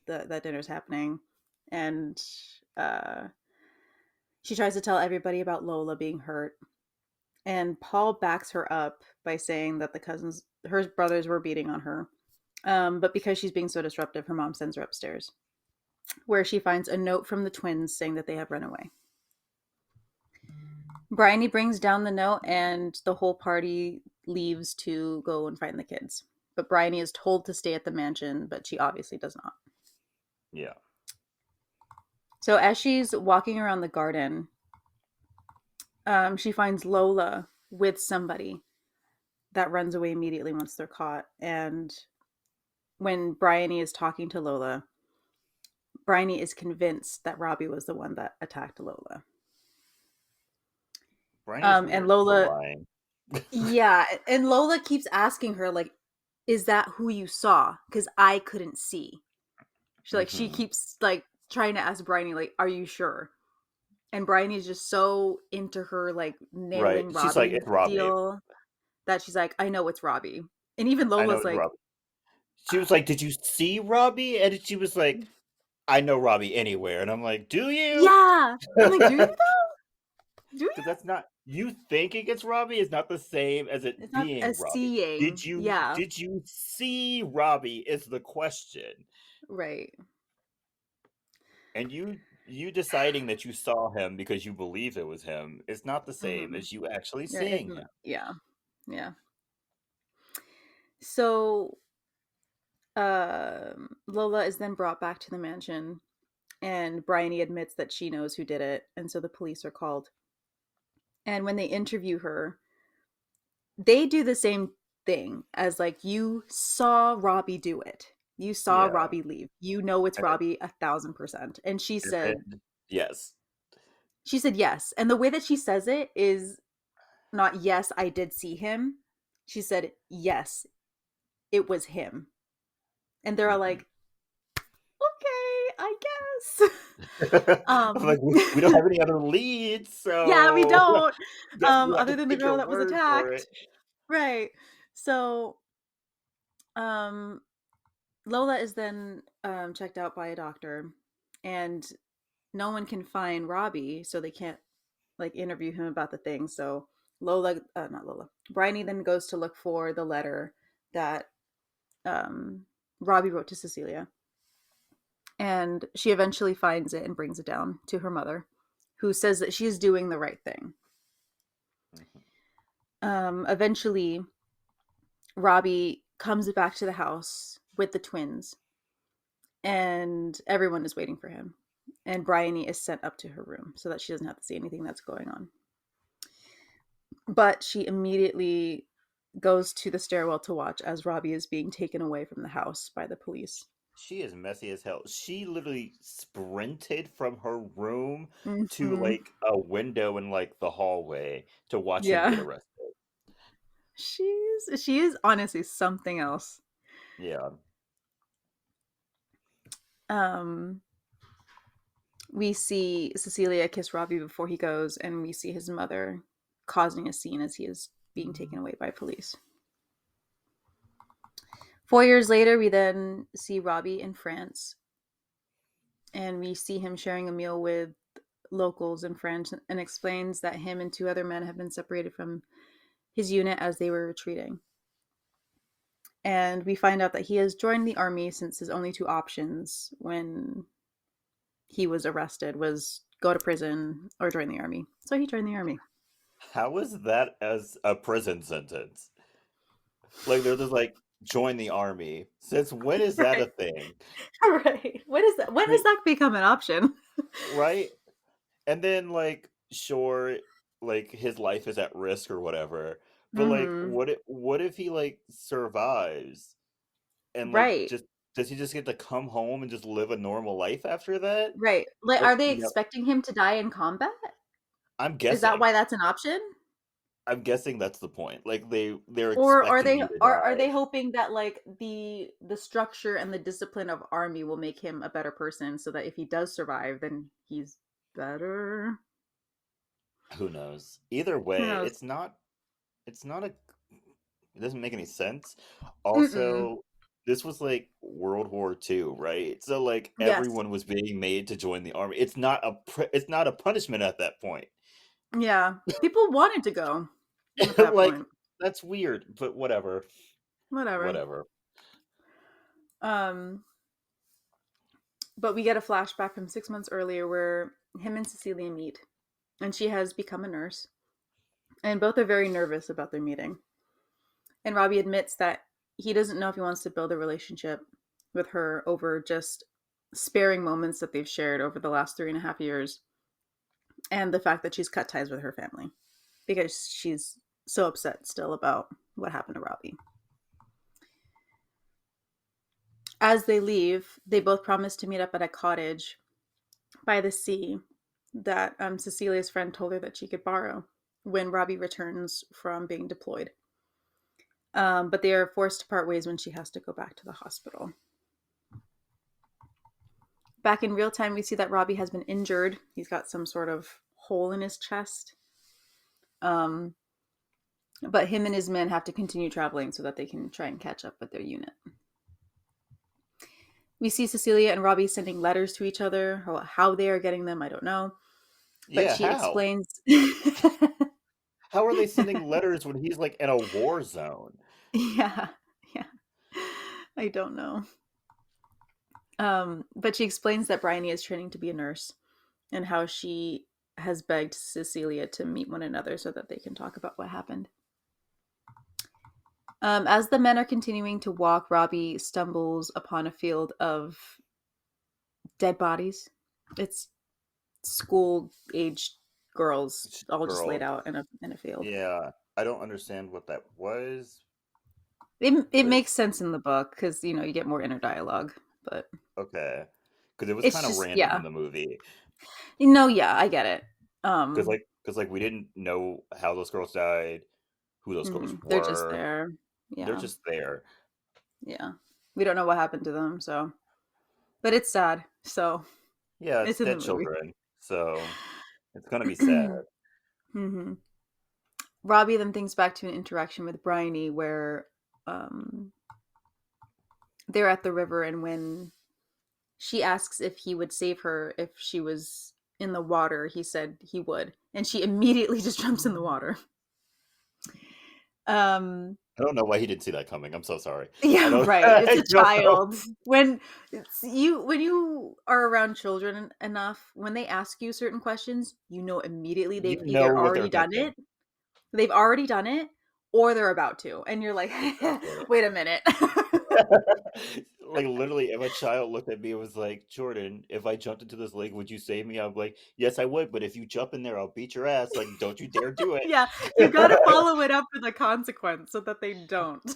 that dinner's happening. And uh she tries to tell everybody about Lola being hurt. And Paul backs her up by saying that her brothers were beating on her. But because she's being so disruptive, her mom sends her upstairs, where she finds a note from the twins saying that they have run away. Briony brings down the note, and the whole party leaves to go and find the kids. But Briony is told to stay at the mansion, but she obviously does not. Yeah. So as she's walking around the garden, she finds Lola with somebody that runs away immediately once they're caught. And when Briony is talking to Lola, Briony is convinced that Robbie was the one that attacked Lola. Briony's And weird for Lola, lying. yeah, and Lola keeps asking her, like, is that who you saw? Because I couldn't see. She keeps like trying to ask Briony, like, are you sure? And Briony is just so into her like Right. nailing She's like, Robbie it's Robbie. deal that she's like, I know it's Robbie. And even I know Lola's it's like, Robbie. She was like, did you see Robbie? And she was like, I know Robbie anywhere. And I'm like, do you? yeah. I'm like, do you though? Do you? Because that's not, you thinking it's Robbie is not the same as it It's not being a Robbie. seeing. Yeah. Did you see Robbie is the question. Right. And you deciding that you saw him because you believe it was him is not the same Mm-hmm. as you actually Yeah, seeing him. yeah. Yeah. So Lola is then brought back to the mansion, and Briony admits that she knows who did it, and so the police are called. And when they interview her, they do the same thing as like, you saw Robbie do it. You saw Yeah. Robbie leave. You know it's And then, Robbie 1,000%. And and then yes. she said yes. And the way that she says it is not yes, I did see him. She said yes, it was him. And they're all Mhm. like, okay, I guess. I'm like, we don't have any other leads, Yeah, we so don't. guess we'll have Other to than the take girl your that was word for it. attacked. Right. So um Lola is then checked out by a doctor, and no one can find Robbie, so they can't like interview him about the thing. So not Lola, Briony then goes to look for the letter that Robbie wrote to Cecilia, and she eventually finds it and brings it down to her mother, who says that she is doing the right thing. Eventually, Robbie comes back to the house with the twins, and everyone is waiting for him. And Briony is sent up to her room so that she doesn't have to see anything that's going on. But she immediately goes to the stairwell to watch as Robbie is being taken away from the house by the police. She is messy as hell. She literally sprinted from her room to Mm-hmm. like a window in like the hallway to watch him get Yeah. arrested. She is honestly something else. Yeah. Um we see Cecilia kiss Robbie before he goes, and we see his mother causing a scene as he is being taken away by police. 4 years later, we then see Robbie in France, and we see him sharing a meal with locals in France, and explains that him and two other men have been separated from his unit as they were retreating. And we find out that he has joined the army, since his only two options when he was arrested was go to prison or join the army. So he joined the army. How is that as a prison sentence? Like they're just like join the army. Since when is that a Right. thing? Right. When is that? When does Like, that become an option? right? And then like sure, like his life is at risk or whatever. But like Mm-hmm. what if he like survives and like Right. just does he just get to come home and just live a normal life after that? Right. Like, Like are they no, expecting him to die in combat? I'm Is that guessing. why that's an option? I'm guessing that's the point. Like they're Or expecting you to are die. they hoping that like the structure and the discipline of army will make him a better person, so that if he does survive, then he's better? Who knows? Either Who way, knows? it's not a it doesn't make any sense. Mm-mm. Also, this was like World War II, right? So like Yes. everyone was being made to join the army. It's not a punishment at that point. Yeah. People wanted to go at that Like point. that's weird, but whatever. Whatever. Whatever. Um, but we get a flashback from 6 months earlier where him and Cecilia meet, and she has become a nurse, and both are very nervous about their meeting. And Robbie admits that he doesn't know if he wants to build a relationship with her over just sparing moments that they've shared over the last 3.5 years, and the fact that she's cut ties with her family because she's so upset still about what happened to Robbie. As they leave, they both promise to meet up at a cottage by the sea that Cecilia's friend told her that she could borrow when Robbie returns from being deployed. But they are forced to part ways when she has to go back to the hospital. Back in real time, we see that Robbie has been injured. He's got some sort of hole in his chest. But him and his men have to continue traveling so that they can try and catch up with their unit. We see Cecilia and Robbie sending letters to each other. How they are getting them, I don't know. But Yeah, she how? explains. How are they sending letters when he's like in a war zone? Yeah, yeah. I don't know. But she explains that Briony is training to be a nurse and how she has begged Cecilia to meet one another so that they can talk about what happened. As the men are continuing to walk, Robbie stumbles upon a field of dead bodies. It's school-aged girls all just laid Girl. out in a field. Yeah, I don't understand what that was, It but makes sense in the book because you get more inner dialogue, but okay. Because it was it's kind of just random yeah. in the movie. No, yeah, I get it. Because we didn't know how those girls died, who those girls They're just were. there. They're Yeah, just there. yeah. We don't know what happened to them, so but it's sad. So Yeah, it's it's in the dead movie. children, so it's gonna be sad. hmm Robbie then thinks back to an interaction with Bryony where um, they're at the river, and when she asks if he would save her if she was in the water, he said he would, and she immediately just jumps in the water. Um, I don't know why he didn't see that coming. I'm so sorry. I yeah, don't. right. It's I a don't know. child. When you are around children enough, when they ask you certain questions, you know immediately You they've know either what they're already done thinking. it, they've already done it, or they're about to, and you're like, wait a minute. Like literally, if a child looked at me and was like, "Jordan, if I jumped into this lake, would you save me?" I'm like, "Yes, I would, but if you jump in there, I'll beat your ass. Like, don't you dare do it." Yeah, you got to follow it up with a consequence so that they don't.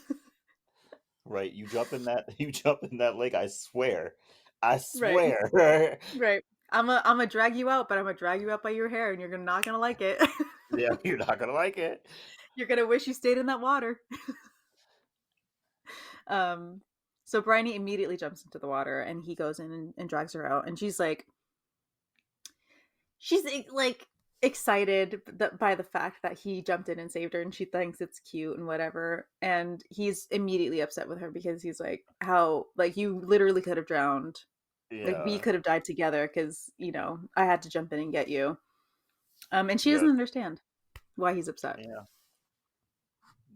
Right? You jump in that. You jump in that lake. I swear. I Right, swear. right. I'm gonna drag you out, but I'm gonna drag you out by your hair, and you're not gonna like it. Yeah, you're not gonna like it. You're gonna wish you stayed in that water. Um, so Bryony immediately jumps into the water, and he goes in and drags her out, and she's excited by the fact that he jumped in and saved her, and she thinks it's cute and whatever. And he's immediately upset with her because he's like, "How? Like you literally could have drowned. Like we Yeah. could have died together because I had to jump in and get you." And she doesn't Yes. understand why he's upset. Yeah.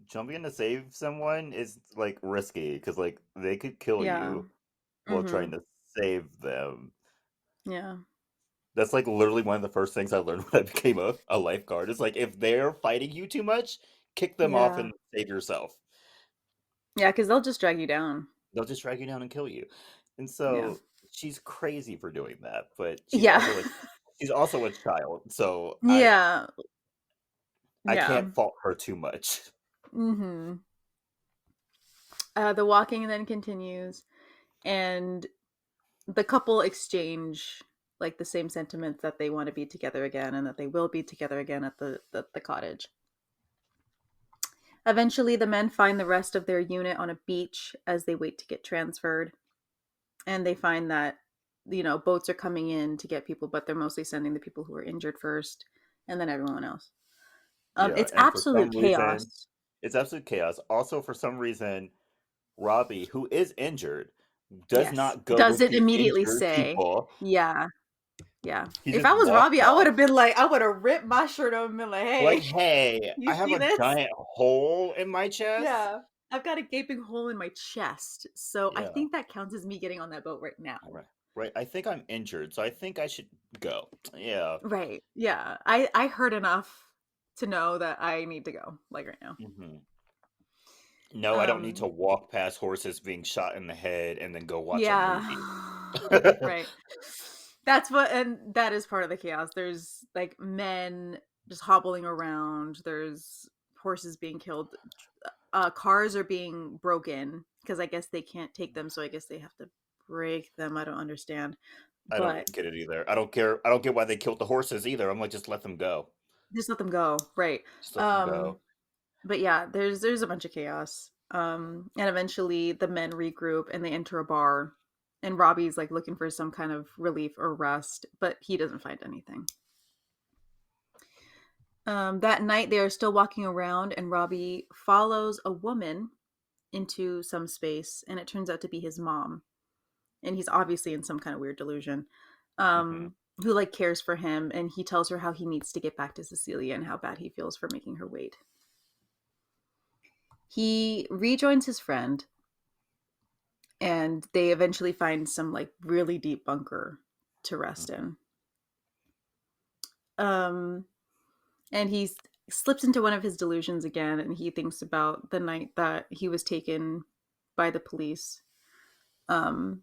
Jumping in to save someone is like risky because like they could kill Yeah. you while Mm-hmm. trying to save them. Yeah. That's like literally one of the first things I learned when I became a lifeguard. It's like if they're fighting you too much, kick them off Yeah. and save yourself. Yeah, because they'll just drag you down. They'll just drag you down and kill you. And Yeah. so she's crazy for doing that, but Yeah. she's also a child, so Yeah. I Yeah. can't fault her too much. Mm-hmm. The walking then continues, and the couple exchange like the same sentiments that they want to be together again and that they will be together again at the cottage. Eventually, the men find the rest of their unit on a beach as they wait to get transferred, and they find that boats are coming in to get people, but they're mostly sending the people who are injured first, and then everyone else. Yeah, It's and for absolute some reason, chaos. it's absolute chaos. Also, for some reason, Robbie, who is injured, does Yes, not go with doesn't the immediately injured say, people. yeah. Yeah. He If just I was walks Robbie, I would off. have been like, I would have ripped my shirt off and been like, Like, hey, hey, you I have see a this? giant hole in my chest. Yeah. I've got a gaping hole in my chest, so I Yeah. think that counts as me getting on that boat right now. Right. Right. I think I'm injured, so I think I should go. Yeah. Right. Yeah. I heard enough to know that I need to go, like, right now. Hmm. No, I don't need to Um, walk past horses being shot in the head and then go watch a yeah. movie. Right. That's what and that is part of the chaos. There's, like, men just hobbling around, there's horses being killed, cars are being broken because I guess they can't take them, so I guess they have to break them, I don't understand. I don't But get it either. I don't care. I don't get why they killed the horses either. I'm like, just let them go. just let them go, right. Just let them Um, go. but yeah, there's a bunch of chaos. And eventually the men regroup and they enter a bar, and Robbie's like looking for some kind of relief or rest, but he doesn't find anything. That night they are still walking around, and Robbie follows a woman into some space, and it turns out to be his mom, and he's obviously in some kind of weird delusion. Hmm. Who like cares for him, and he tells her how he needs to get back to Cecilia and how bad he feels for making her wait. He rejoins his friend, and they eventually find some like really deep bunker to rest Hmm. in. Um, and he slips into one of his delusions again, and he thinks about the night that he was taken by the police. Um,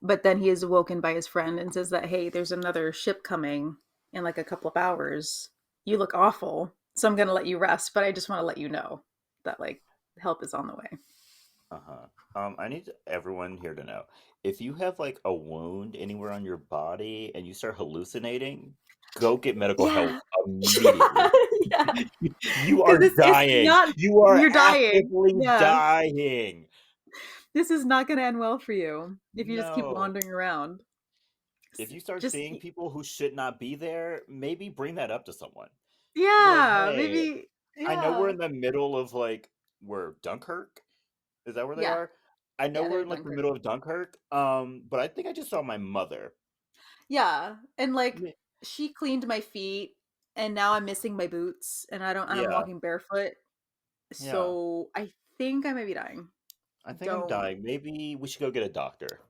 but then he is awoken by his friend and says that, hey, there's another ship coming in like a couple of hours. You look awful, so I'm gonna let you rest, but I just want to let you know that like help is on the way. Uh-huh. I need everyone here to know if you have like a wound anywhere on your body and you start hallucinating, go get medical help Yeah. immediately. Yeah. You Because are this is dying. not, You are you're dying. actively Yeah. dying. This is not going to end well for you if you just keep No. wandering around. If you start Just, seeing people who should not be there, maybe bring that up to someone. Be like, yeah, hey, maybe, I know we're yeah. in the middle of like, where Dunkirk? Is that where they Yeah. are? I know Yeah, we're they're in like the Dunkirk. middle of Dunkirk. But I think I just saw my mother. Yeah. And like, Me- she cleaned my feet, and now I'm missing my boots, and I'm Yeah, walking barefoot. yeah. So I think I may be dying. I think I'm Don't, dying. Maybe we should go get a doctor.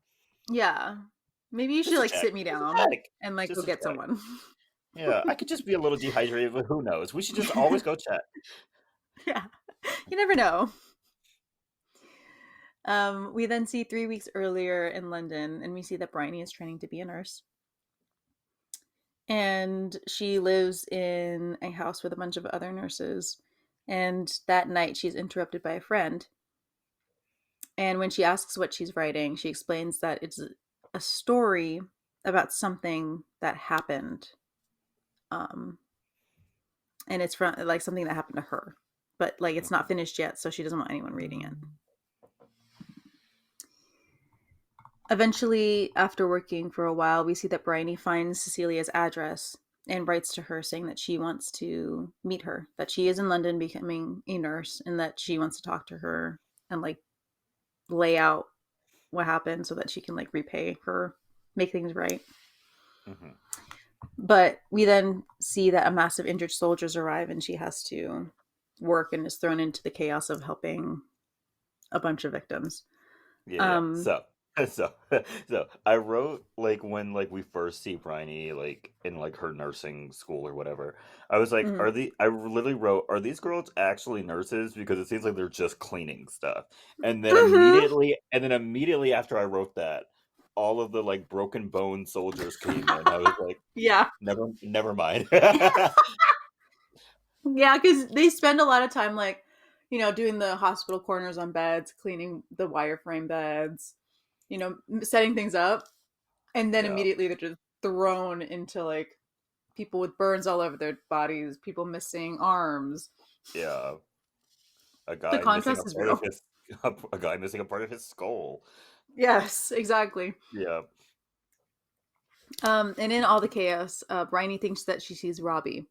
yeah. Maybe you should Just a like check. sit me Just a down check. and like go Just a get check. someone. Yeah, I could just be a little dehydrated, but who knows? We should just always go check. Yeah. You never know. We then see 3 weeks earlier in London, and we see that Briony is training to be a nurse. And she lives in a house with a bunch of other nurses. And that night, she's interrupted by a friend. And when she asks what she's writing, she explains that it's a story about something that happened. Um, and it's from like something that happened to her. But like it's not Mhm. finished yet, so she doesn't want anyone reading it. Eventually, after working for a while, we see that Bryony finds Cecilia's address and writes to her saying that she wants to meet her, that she is in London becoming a nurse, and that she wants to talk to her and like lay out what happened so that she can like repay her, make things right. Mhm. But we then see that a mass of injured soldiers arrive, and she has to work and is thrown into the chaos of helping a bunch of victims. Yeah, yeah. Um, So, so I wrote like when like we first see Bryony like in like her nursing school or whatever. I was like, mhm. are the I literally wrote, are these girls actually nurses? Because it seems like they're just cleaning stuff. And then immediately after I wrote that, all of the like broken bone soldiers came in. I was like, Yeah. never mind. Yeah, because they spend a lot of time, like, doing the hospital corners on beds, cleaning the wireframe beds, setting things up. And then Yeah, immediately they're just thrown into, like, people with burns all over their bodies, people missing arms. yeah. A The guy missing a contrast is part of real. his a guy missing a part of his skull. Yes, exactly. Yeah. And in all the chaos, Bryony thinks that she sees Robbie,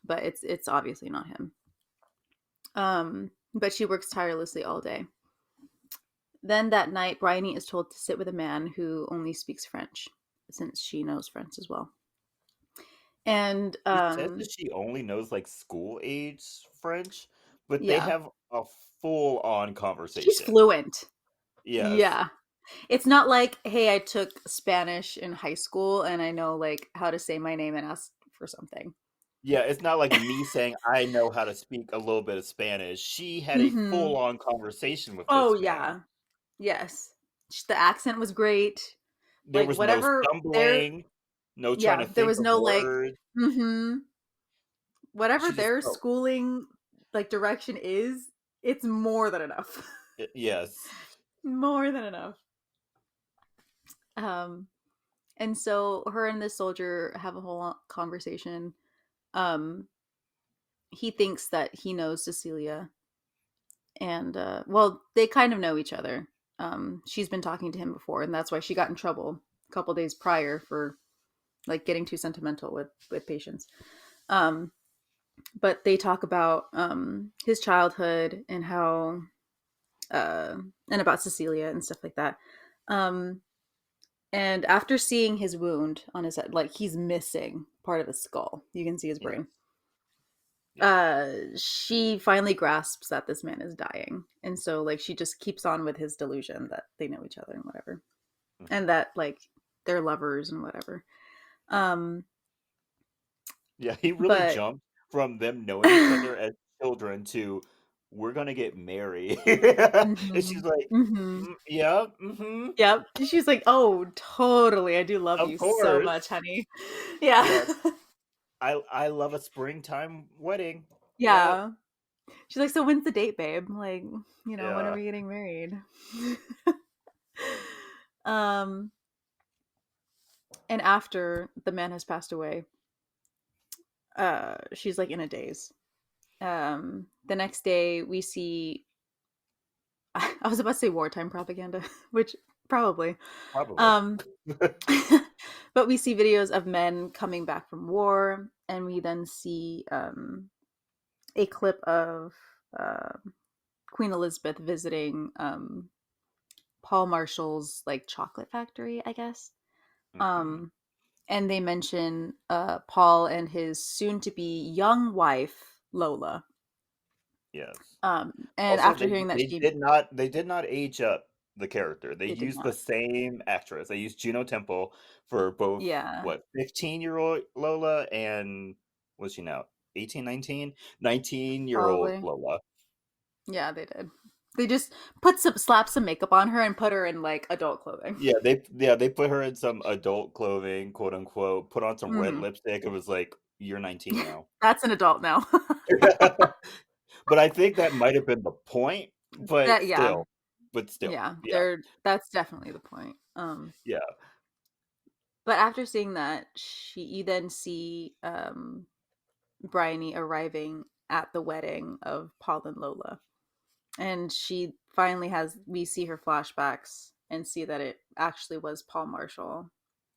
but it's obviously not him. But she works tirelessly all day. Then that night, Bryony is told to sit with a man who only speaks French, since she knows French as well. And It says that she only knows like school age French, but they yeah, have a full-on She's conversation. fluent. Yes. Yeah. It's not like, hey, I took Spanish in high school and I know like how to say my name and ask for something. Yeah, it's not like me saying I know how to speak a little bit of Spanish. She had a Mm-hmm. full-on conversation with Oh this man. yeah. Yes. The accent was great. There Like was no whatever there stumbling, no trying yeah, to there think was of no like words. mm-hmm. Whatever She just their spoke. schooling like direction is, it's more than enough. Yes. More than enough. Um and so her and this soldier have a whole conversation. Um he thinks that he knows Cecilia and well, they kind of know each other. She's been talking to him before and that's why she got in trouble a couple days prior for like getting too sentimental with patients. Um but they talk about his childhood and how uh and about Cecilia and stuff like that. Um and after seeing his wound on his head, like he's missing part of his skull. You can see his Yes. brain. Yes. She finally grasps that this man is dying. And so like she just keeps on with his delusion that they know each other and whatever. Mhm. And that like they're lovers and whatever. Um Yeah, he really but jumped from them knowing each other as children to we're gonna get married. And mhm. she's like, Mhm. yeah, mm-hmm, Yep. She's like, "Oh, totally. I do love of you so much, course. honey." Yeah. Yes. I love a springtime wedding. Yep. Yeah. She's like, "So when's the date, babe? Like, when are Yeah. we getting married?" um and after the man has passed away, she's like in a daze. The next day we see I was about to say wartime propaganda, which probably. Probably. Um but we see videos of men coming back from war and we then see a clip of uh, Queen Elizabeth visiting Paul Marshall's like chocolate factory, I guess. Hmm. Um, and they mention Paul and his soon-to-be young wife Lola. Yes. And Also, after they hearing that they she, did not they did not age up the character. They they did used the not, same actress. They used Juno Temple for both yeah, what 15-year-old Lola and what's she now 18, 19-year-old probably, Lola. yeah, they did. They just slap some makeup on her and put her in like adult clothing. Yeah, they put her in some adult clothing, quote unquote, put on some red Hmm. lipstick. It was like you're 19 now. That's an adult now. But I think that might have been the point, That yeah, but still, yeah, yeah, they're that's definitely the point. yeah, But after seeing that, you then see Briony arriving at the wedding of Paul and Lola. And she finally we see her flashbacks and see that it actually was Paul Marshall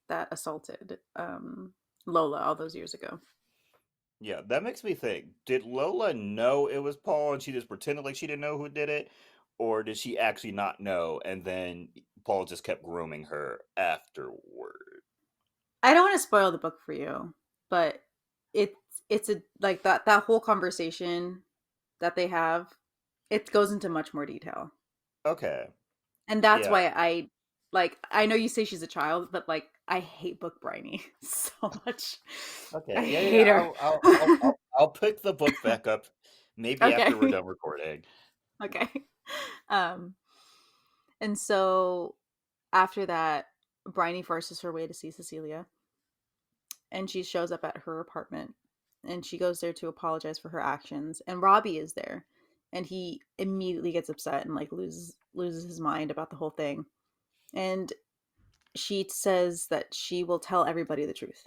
that assaulted Lola all those years ago. yeah. That makes me think: did Lola know it was Paul, and she just pretended like she didn't know who did it, or did she actually not know, and then Paul just kept grooming her afterward? I don't want to spoil the book for you, but it's it's a like that whole conversation that they have, it goes into much more detail. Okay, And that's yeah, why I know you say she's a child, but like I hate Book Briny so much. I okay, yeah. hate her. I'll pick the book back up, maybe after we're Okay. done recording. Okay. Um and so after that, Briny forces her way to see Cecilia and she shows up at her apartment and she goes there to apologize for her actions and Robbie is there and he immediately gets upset and like loses his mind about the whole thing. And she says that she will tell everybody the truth.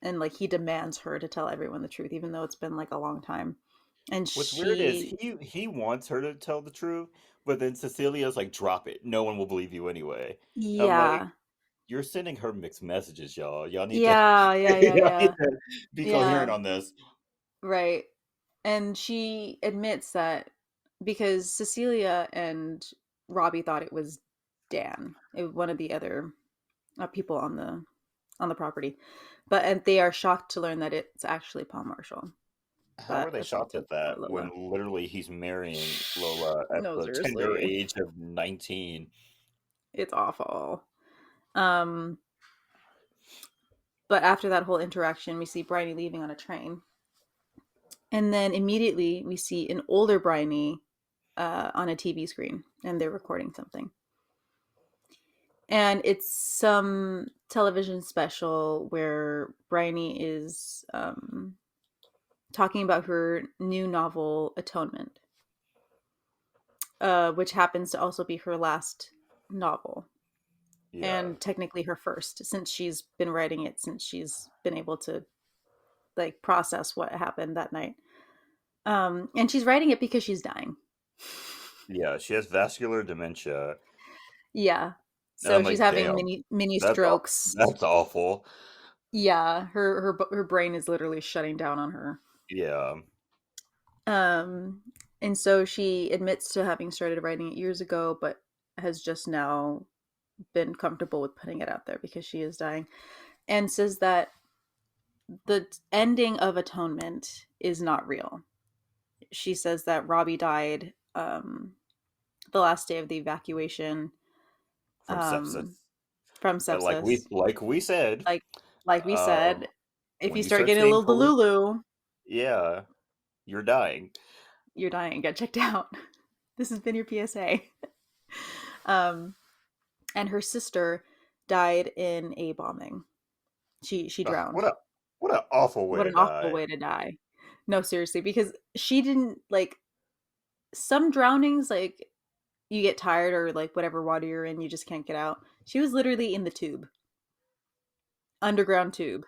And like he demands her to tell everyone the truth even though it's been like a long time. And What's weird is she he wants her to tell the truth, but then Cecilia's like, "Drop it. No one will believe you anyway." I'm like, yeah. "You're sending her mixed messages, y'all. Y'all need to, Yeah, yeah, yeah, y'all need yeah. to be coherent Yeah, on this." right. And she admits that because Cecilia and Robbie thought it was Dan, one of the other people on the property, but and they are shocked to learn that it's actually Paul Marshall. How were That they shocked assaulted at that when Lola. literally he's marrying Lola at No, the tender seriously. age of 19? It's awful. Um, but after that whole interaction, we see Briony leaving on a train. And then immediately we see an older Briony on a TV screen, and they're recording something. And it's some television special where Briony is talking about her new novel, Atonement, which happens to also be her last novel. Yeah. And technically her first, since she's been writing it since she's been able to like process what happened that night. And she's writing it because she's dying. Yeah, she has vascular dementia. Yeah. And So I'm she's like, having damn, mini that's aw- strokes. that's awful. Yeah, her brain is literally shutting down on her. Yeah. Um and so she admits to having started writing it years ago, but has just now been comfortable with putting it out there because she is dying, and says that the ending of Atonement is not real. She says that Robbie died the last day of the evacuation From um, sepsis. from And like we sepsis. like we said, Like like we um, said, if when you you start start getting a seeing little halluc delulu, yeah, you're dying. you're dying. Get checked out. This has been your PSA. um, and her sister died in a bombing. She Ugh, drowned. what an awful way What to an awful die. way to die. No, seriously, because she didn't like some drownings. Like you get tired or like whatever water you're in, you just can't get out. She was literally in the tube, underground tube.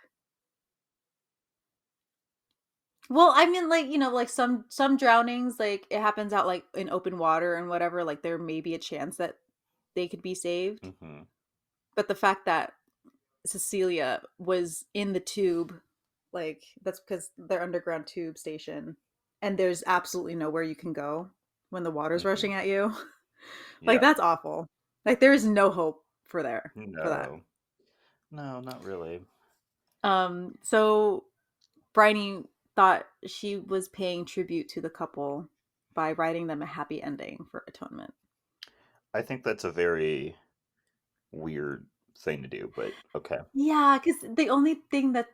Well, I mean, like, like some drownings, like it happens out like in open water and whatever, like there may be a chance that they could be saved. Hmm. But the fact that Cecilia was in the tube, like that's because they're underground tube station, and there's absolutely nowhere you can go when the water's Hmm. rushing at you. Like Yeah. that's awful. Like there is no hope for that. No. No, not really. So Bryony thought she was paying tribute to the couple by writing them a happy ending for Atonement. I think that's a very weird thing to do, but okay. Yeah, because the only thing that's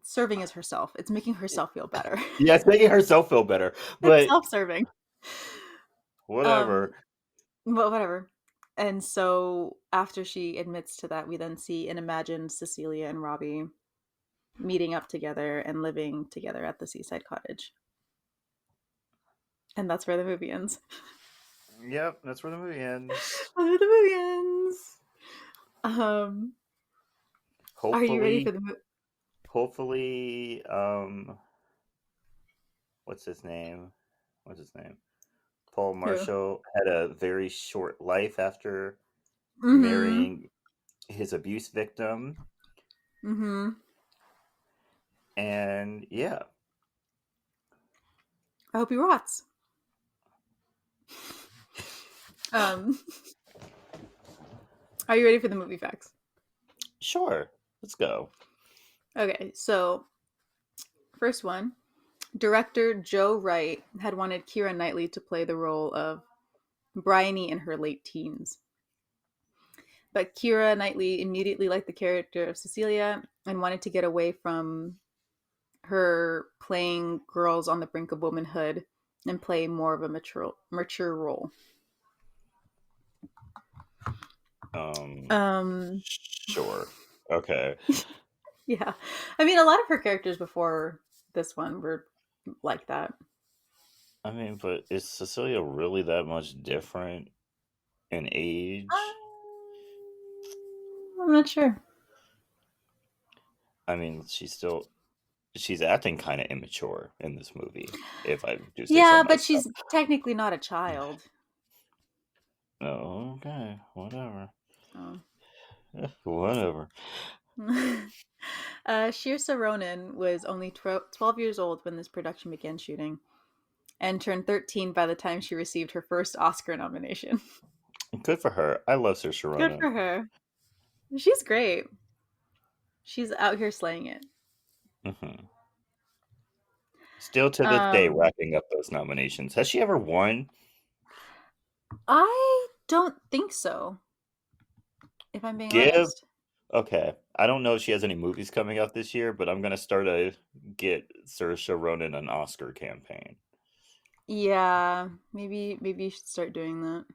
serving is herself. It's making herself feel better. Yeah, it's making herself feel better, It's but self-serving. Um, whatever. but whatever. And so after she admits to that, we then see and imagine Cecilia and Robbie meeting up together and living together at the seaside cottage. And that's where the movie ends. Yep, that's where the movie ends. That's where the movie ends. Um, are you ready Hopefully, for the movie? hopefully, what's his name? What's his name? Paul Who? Marshall had a very short life after Mm-hmm. marrying his abuse victim. Mm-hmm. And yeah, I hope he rots. Um, are you ready for the movie facts? sure, let's go. Okay, so first one. Director Joe Wright had wanted Keira Knightley to play the role of Bryony in her late teens. But Keira Knightley immediately liked the character of Cecilia and wanted to get away from her playing girls on the brink of womanhood and play more of a mature role. Um, Um, sure. Okay. yeah. I mean, a lot of her characters before this one were like that. I mean, but is Cecilia really that much different in age? I'm not sure. I mean, she's acting kind of immature in this movie, if I do say so Yeah, but myself. she's technically not a child. Oh, okay, whatever. So. Whatever. Soairse Ronan was only 12 years old when this production began shooting and turned 13 by the time she received her first Oscar nomination. Good for her. I love Saoirse Good Ronan. for her. She's great. She's out here slaying it. Hmm. Still to this day Um, racking up those nominations. Has she ever won? I don't think so, if I'm being Give honest. Okay. I don't know if she has any movies coming out this year, but I'm gonna start a get Saoirse Ronan an Oscar campaign. Yeah, maybe you should start doing that.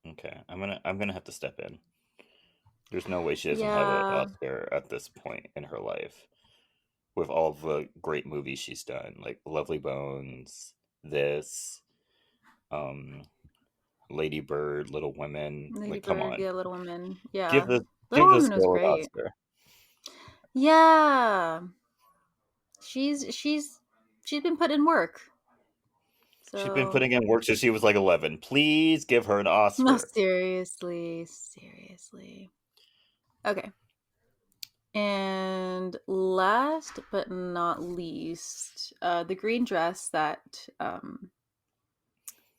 Okay. I'm gonna have to step in. There's no way she doesn't have an Yeah, Oscar at this point in her life. With all the great movies she's done, like Lovely Bones, this, um, Lady Bird, Little Women. Lady Like, come Bird, on, yeah, Little Women, give yeah. this Little give this Women was girl an great. Oscar. Yeah, she's she's she's been put in work. She's been So putting in work since she was like 11. Please give her an no, Oscar. seriously, seriously. Okay. And last but not least, the green dress that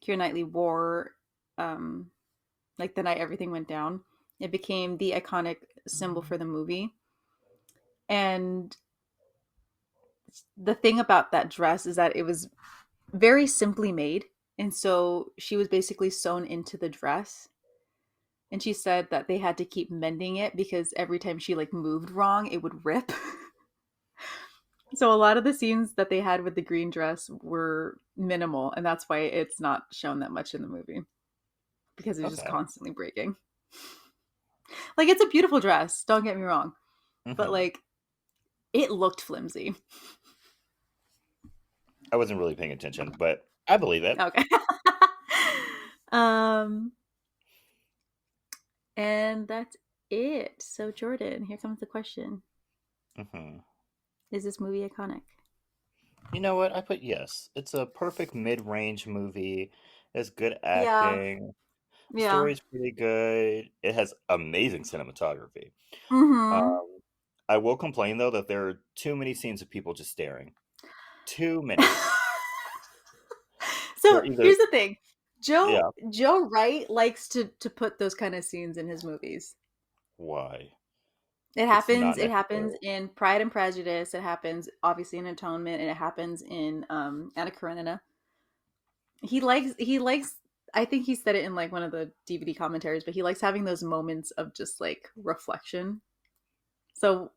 Keira Knightley wore, um, like the night everything went down, it became the iconic symbol for the movie. And the thing about that dress is that it was very simply made. And so she was basically sewn into the dress. And she said that they had to keep mending it because every time she like moved wrong, it would rip. So a lot of the scenes that they had with the green dress were minimal, and that's why it's not shown that much in the movie because it's just Okay. constantly breaking. Like it's a beautiful dress, don't get me wrong, but Hmm. like it looked flimsy. I wasn't really paying attention, but I believe it. Okay. um and that's it. So Jordan, here comes the question. Hmm. Is this movie iconic? You know what? I put yes. It's a perfect mid-range movie. It's good Yeah. acting. The Yeah. story's pretty good. It has amazing cinematography. Mhm. Um, I will complain though that there are too many scenes of people just staring. Too many. So They're either here's the thing. yeah. Joe Wright likes to put those kind of scenes in his movies. Why? It It's happens. not It happens necessary. in Pride and Prejudice. It happens obviously in Atonement, and it happens in Anna Karenina. He likes. I think he said it in like one of the DVD commentaries, but he likes having those moments of just like reflection. So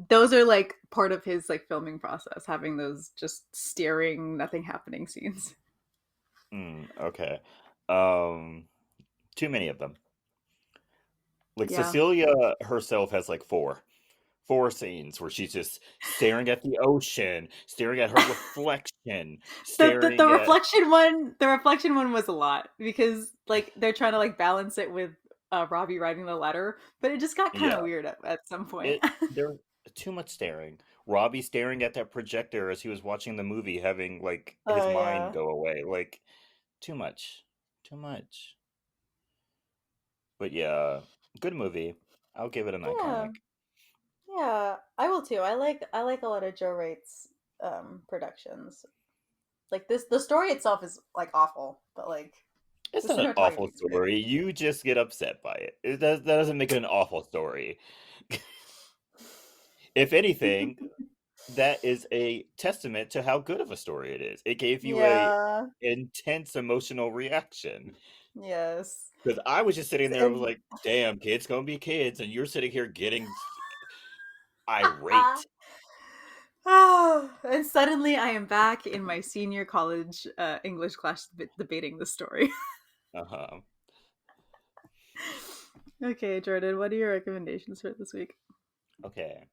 those are like part of his like filming process, having those just staring, nothing happening scenes. Okay. Um, Too many of them. Like Yeah. Cecilia herself has like four scenes where she's just staring at the ocean, staring at her reflection, The staring at reflection one was a lot because like they're trying to like balance it with Robbie riding the ladder, but it just got kind yeah. of weird at some point. It There too much staring. Robbie staring at that projector as he was watching the movie, having like his Oh mind yeah. go away. Like too much, too much. But yeah, good movie. I'll give it an Yeah. iconic. Yeah, I will too. I like a lot of Joe Wright's productions. Like this the story itself is like awful, but like It's the not an awful cinematography is great. story. You just get upset by it. That doesn't make it an awful story. If anything, that is a testament to how good of a story it is. It gave you a Yeah. intense emotional reaction. Yes. Because I was just sitting there, I was And like, "Damn, kids gonna be kids," and you're sitting here getting irate. and suddenly I am back in my senior college English class debating the story. Uh huh. Okay, Jordan, what are your recommendations for this week? Okay,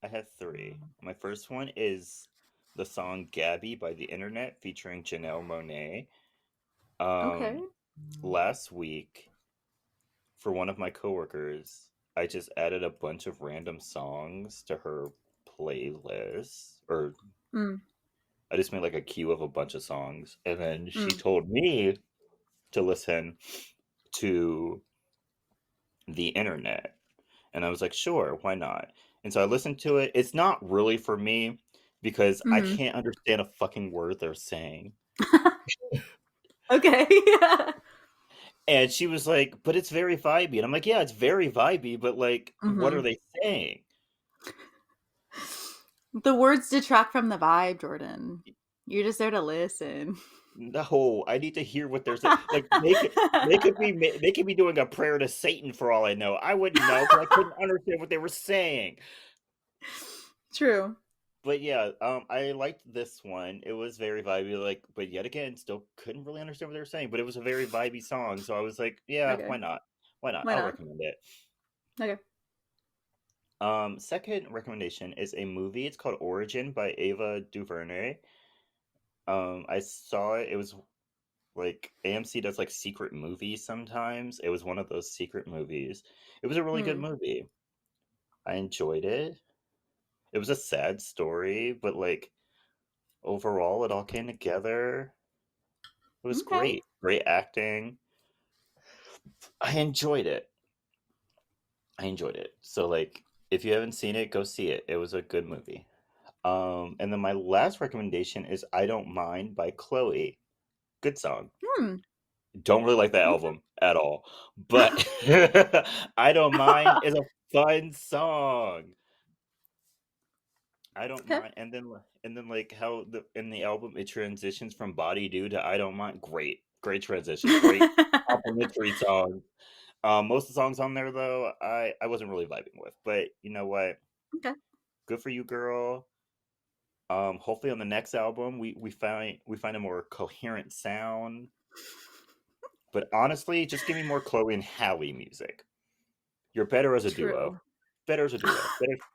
I have three. My first one is the song "Gabby" by The Internet featuring Janelle Monáe. Okay. Um, Last week, for one of my coworkers, I just added a bunch of random songs to her playlist, or Mm, I just made like a queue of a bunch of songs, and then she mm, told me to listen to The Internet, and I was like, sure, why not? And so I listened to it. It's not really for me because I mm-hmm. can't understand a fucking word they're saying. Okay. And she was like, but it's very vibey. And I'm like, yeah, it's very vibey, but like, what are Mm-hmm. they saying? The words detract from the vibe, Jordan. You're just there to listen. No, I need to hear what they're saying. Like they could be doing a prayer to Satan for all I know. I wouldn't know because I couldn't understand what they were saying. True. But yeah, I liked this one. It was very vibey, like, but yet again, still couldn't really understand what they were saying. But it was a very vibey song, so I was like, yeah, Okay. why not? Why not? Why I'll not? recommend it. Okay. Second recommendation is a movie. It's called Origin by Ava DuVernay. I saw it. It was like AMC does like secret movies sometimes. It was one of those secret movies. It was a really good Hmm. movie. I enjoyed it. It was a sad story, but like overall, it all came together. It was Okay. great. Great acting. I enjoyed it. I enjoyed it. So like if you haven't seen it, go see it. It was a good movie. And then my last recommendation is I Don't Mind by Chloe. Good song. Hmm. Don't really like that album at all. But I Don't Mind is a fun song. I don't Okay. mind. And then like how in the album it transitions from Body Do to I Don't Mind. Great. Great transition. Great complimentary song. Most of the songs on there though, I wasn't really vibing with. But you know what? Okay. Good for you, girl. Hopefully on the next album we find a more coherent sound. But honestly, just give me more Chloe and Halle music. You're better as a duo. True. Better as a duo.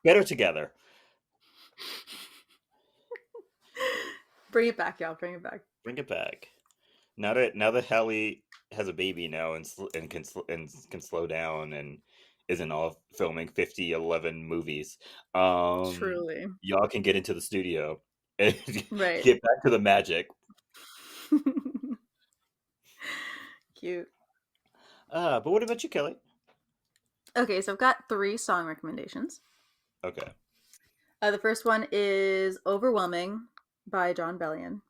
Better together. Bring it back, y'all. Bring it back. Bring it back. Now that Halle has a baby now and can slow down and isn't all filming 50-11 movies. Truly. Y'all can get into the studio and Right. get back to the magic. Cute. But what about you, Kelly? Okay, so I've got 3 song recommendations. Okay. The first one is Overwhelming by John Bellion.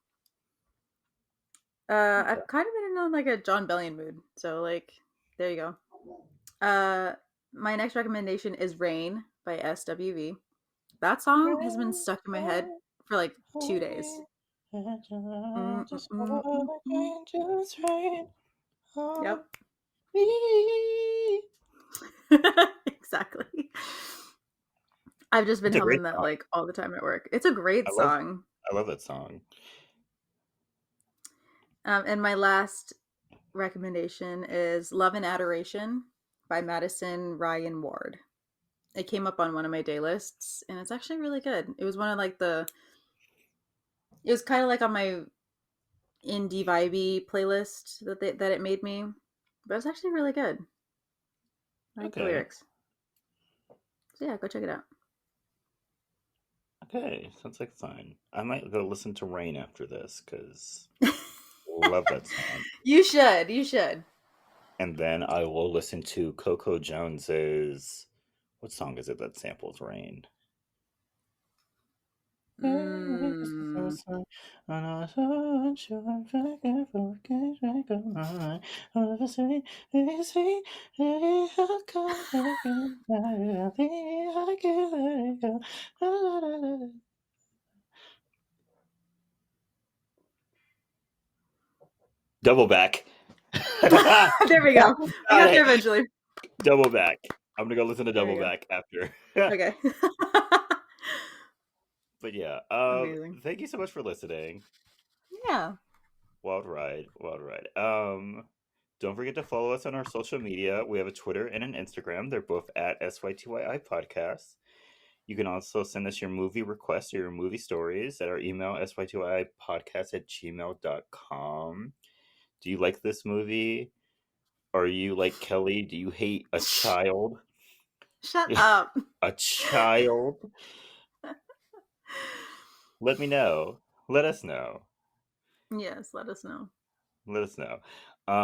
Okay. I've kind of been in on like a John Bellion mood, so like there you go. My next recommendation is Rain by SWV. That song has been stuck in my head for like 2 days. Mm, mm, Just mm, mm, mm. just rain on Yep. me. Exactly. I've just been It's a great humming that song. like all the time at work. It's a great I love song. I love that song. And my last recommendation is Love and Adoration by Madison Ryan Ward. It came up on one of my day lists and it's actually really good. It was one of like it was kind of like on my indie vibey playlist that it made me. But it's actually really good. I like the Okay. lyrics. So yeah, go check it out. Okay. Sounds like fun. I might go listen to Rain after this because love that song. You should. You should. And then I will listen to Coco Jones's what song is it that samples Rain? It's the Mm. first time and I was so unsure if I can forget go on. All of a sudden, it's me, I can't let it go. I think I can let it go. La, la, la, la, la. Double back. Got There we go. We got there it. eventually. Double back. I'm gonna go listen to There we Double go. Back after. Okay. But yeah, Amazing. thank you so much for listening. Yeah. Wild ride, wild ride. Don't forget to follow us on our social media. We have a Twitter and an Instagram. They're both at SYTYI Podcast. You can also send us your movie requests or your movie stories at our email, sytyi podcast@gmail.com. Do you like this movie? Are you like Kelly? Do you hate a child? Shut up. A child? Let me know. Let us know. Yes, let us know. Let us know.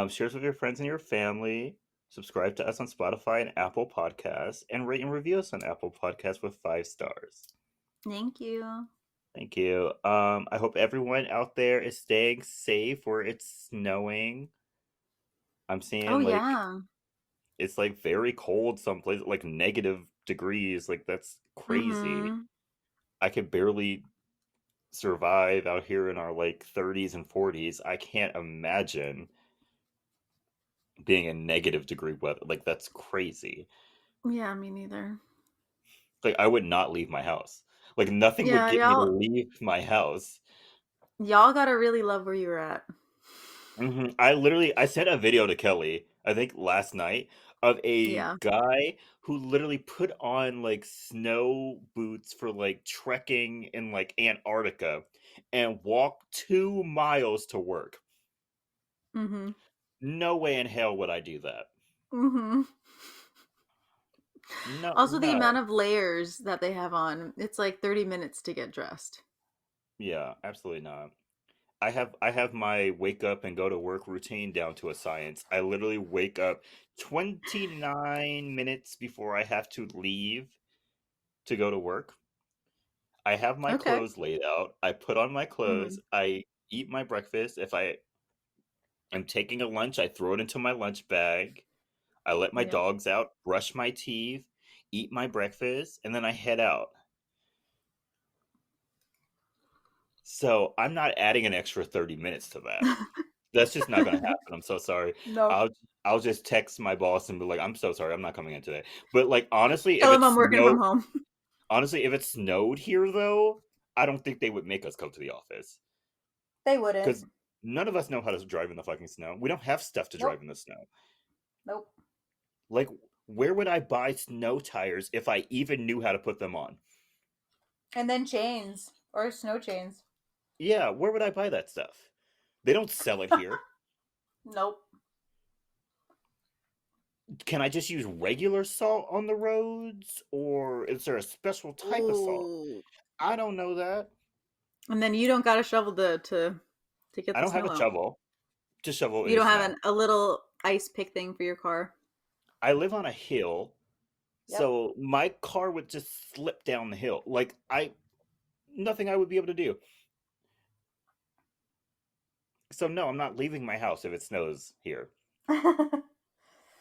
Share us with your friends and your family. Subscribe to us on Spotify and Apple Podcasts, and rate and review us on Apple Podcasts with 5 stars. Thank you. Thank you. I hope everyone out there is staying safe where it's snowing. I'm Oh seeing like yeah. it's like very cold some places, like negative degrees. Like that's crazy. Mm-hmm. I could barely survive out here in our like 30s and 40s. I can't imagine being in negative degree weather. Like that's crazy. Yeah, me neither. Like I would not leave my house. Like nothing would Yeah, get me to leave my house. y'all gotta really love where you're at. I sent a video to Kelley, I think last night, of a Yeah. guy who literally put on like snow boots for like trekking in like Antarctica and walked 2 miles to work. Mm-hmm. No way in hell would I do that. Mm-hmm. No, Also, the amount no. of layers that they have on, it's like 30 minutes to get dressed. Yeah, absolutely not. I have my wake up and go to work routine down to a science. I literally wake up 29 minutes before I have to leave to go to work. I have my Okay. clothes laid out. I put on my Mm-hmm. clothes. I eat my breakfast. If I am taking a lunch, I throw it into my lunch bag. I let my Yep. dogs out, brush my teeth, eat my breakfast, and then I head out. So I'm not adding an extra 30 minutes to that. That's just not going to happen. I'm so sorry. No. I'll just text my boss and be like, "I'm so sorry. I'm not coming in today." But like honestly, Tell them I'm working from home. if it snowed here though, I don't think they would make us come to the office They wouldn't. cuz none of us know how to drive in the fucking snow. We don't have stuff to drive Nope. in the snow. Nope. Like where would I buy snow tires if I even knew how to put them on? And then chains or snow chains. Yeah, where would I buy that stuff? They don't sell it here. Nope. Can I just use regular salt on the roads or is there a special type of salt? Ooh. I don't know that. And then you don't got a shovel to get I the don't have snow a out. shovel to shovel You any don't have snow. a little ice pick thing for your car. I live on a hill, Yep. so my car would just slip down the hill. Like I nothing I would be able to do. So no, I'm not leaving my house if it snows here. That's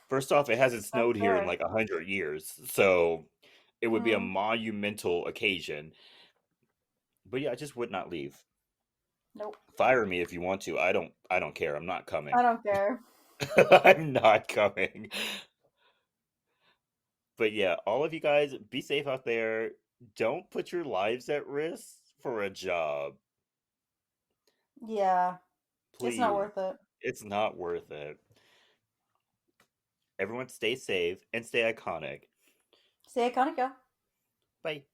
First off, it hasn't snowed here in fair. like 100 years, so it would be a Mm, monumental occasion. But yeah, I just would not leave. nope. Fire me if you want to. I don't care. I'm not I coming. don't care. I'm not coming. But yeah, all of you guys be safe out there. Don't put your lives at risk for a job. Yeah. It's not Please. worth it. It's not worth it. Everyone stay safe and stay iconic. Stay iconic, y'all. Bye.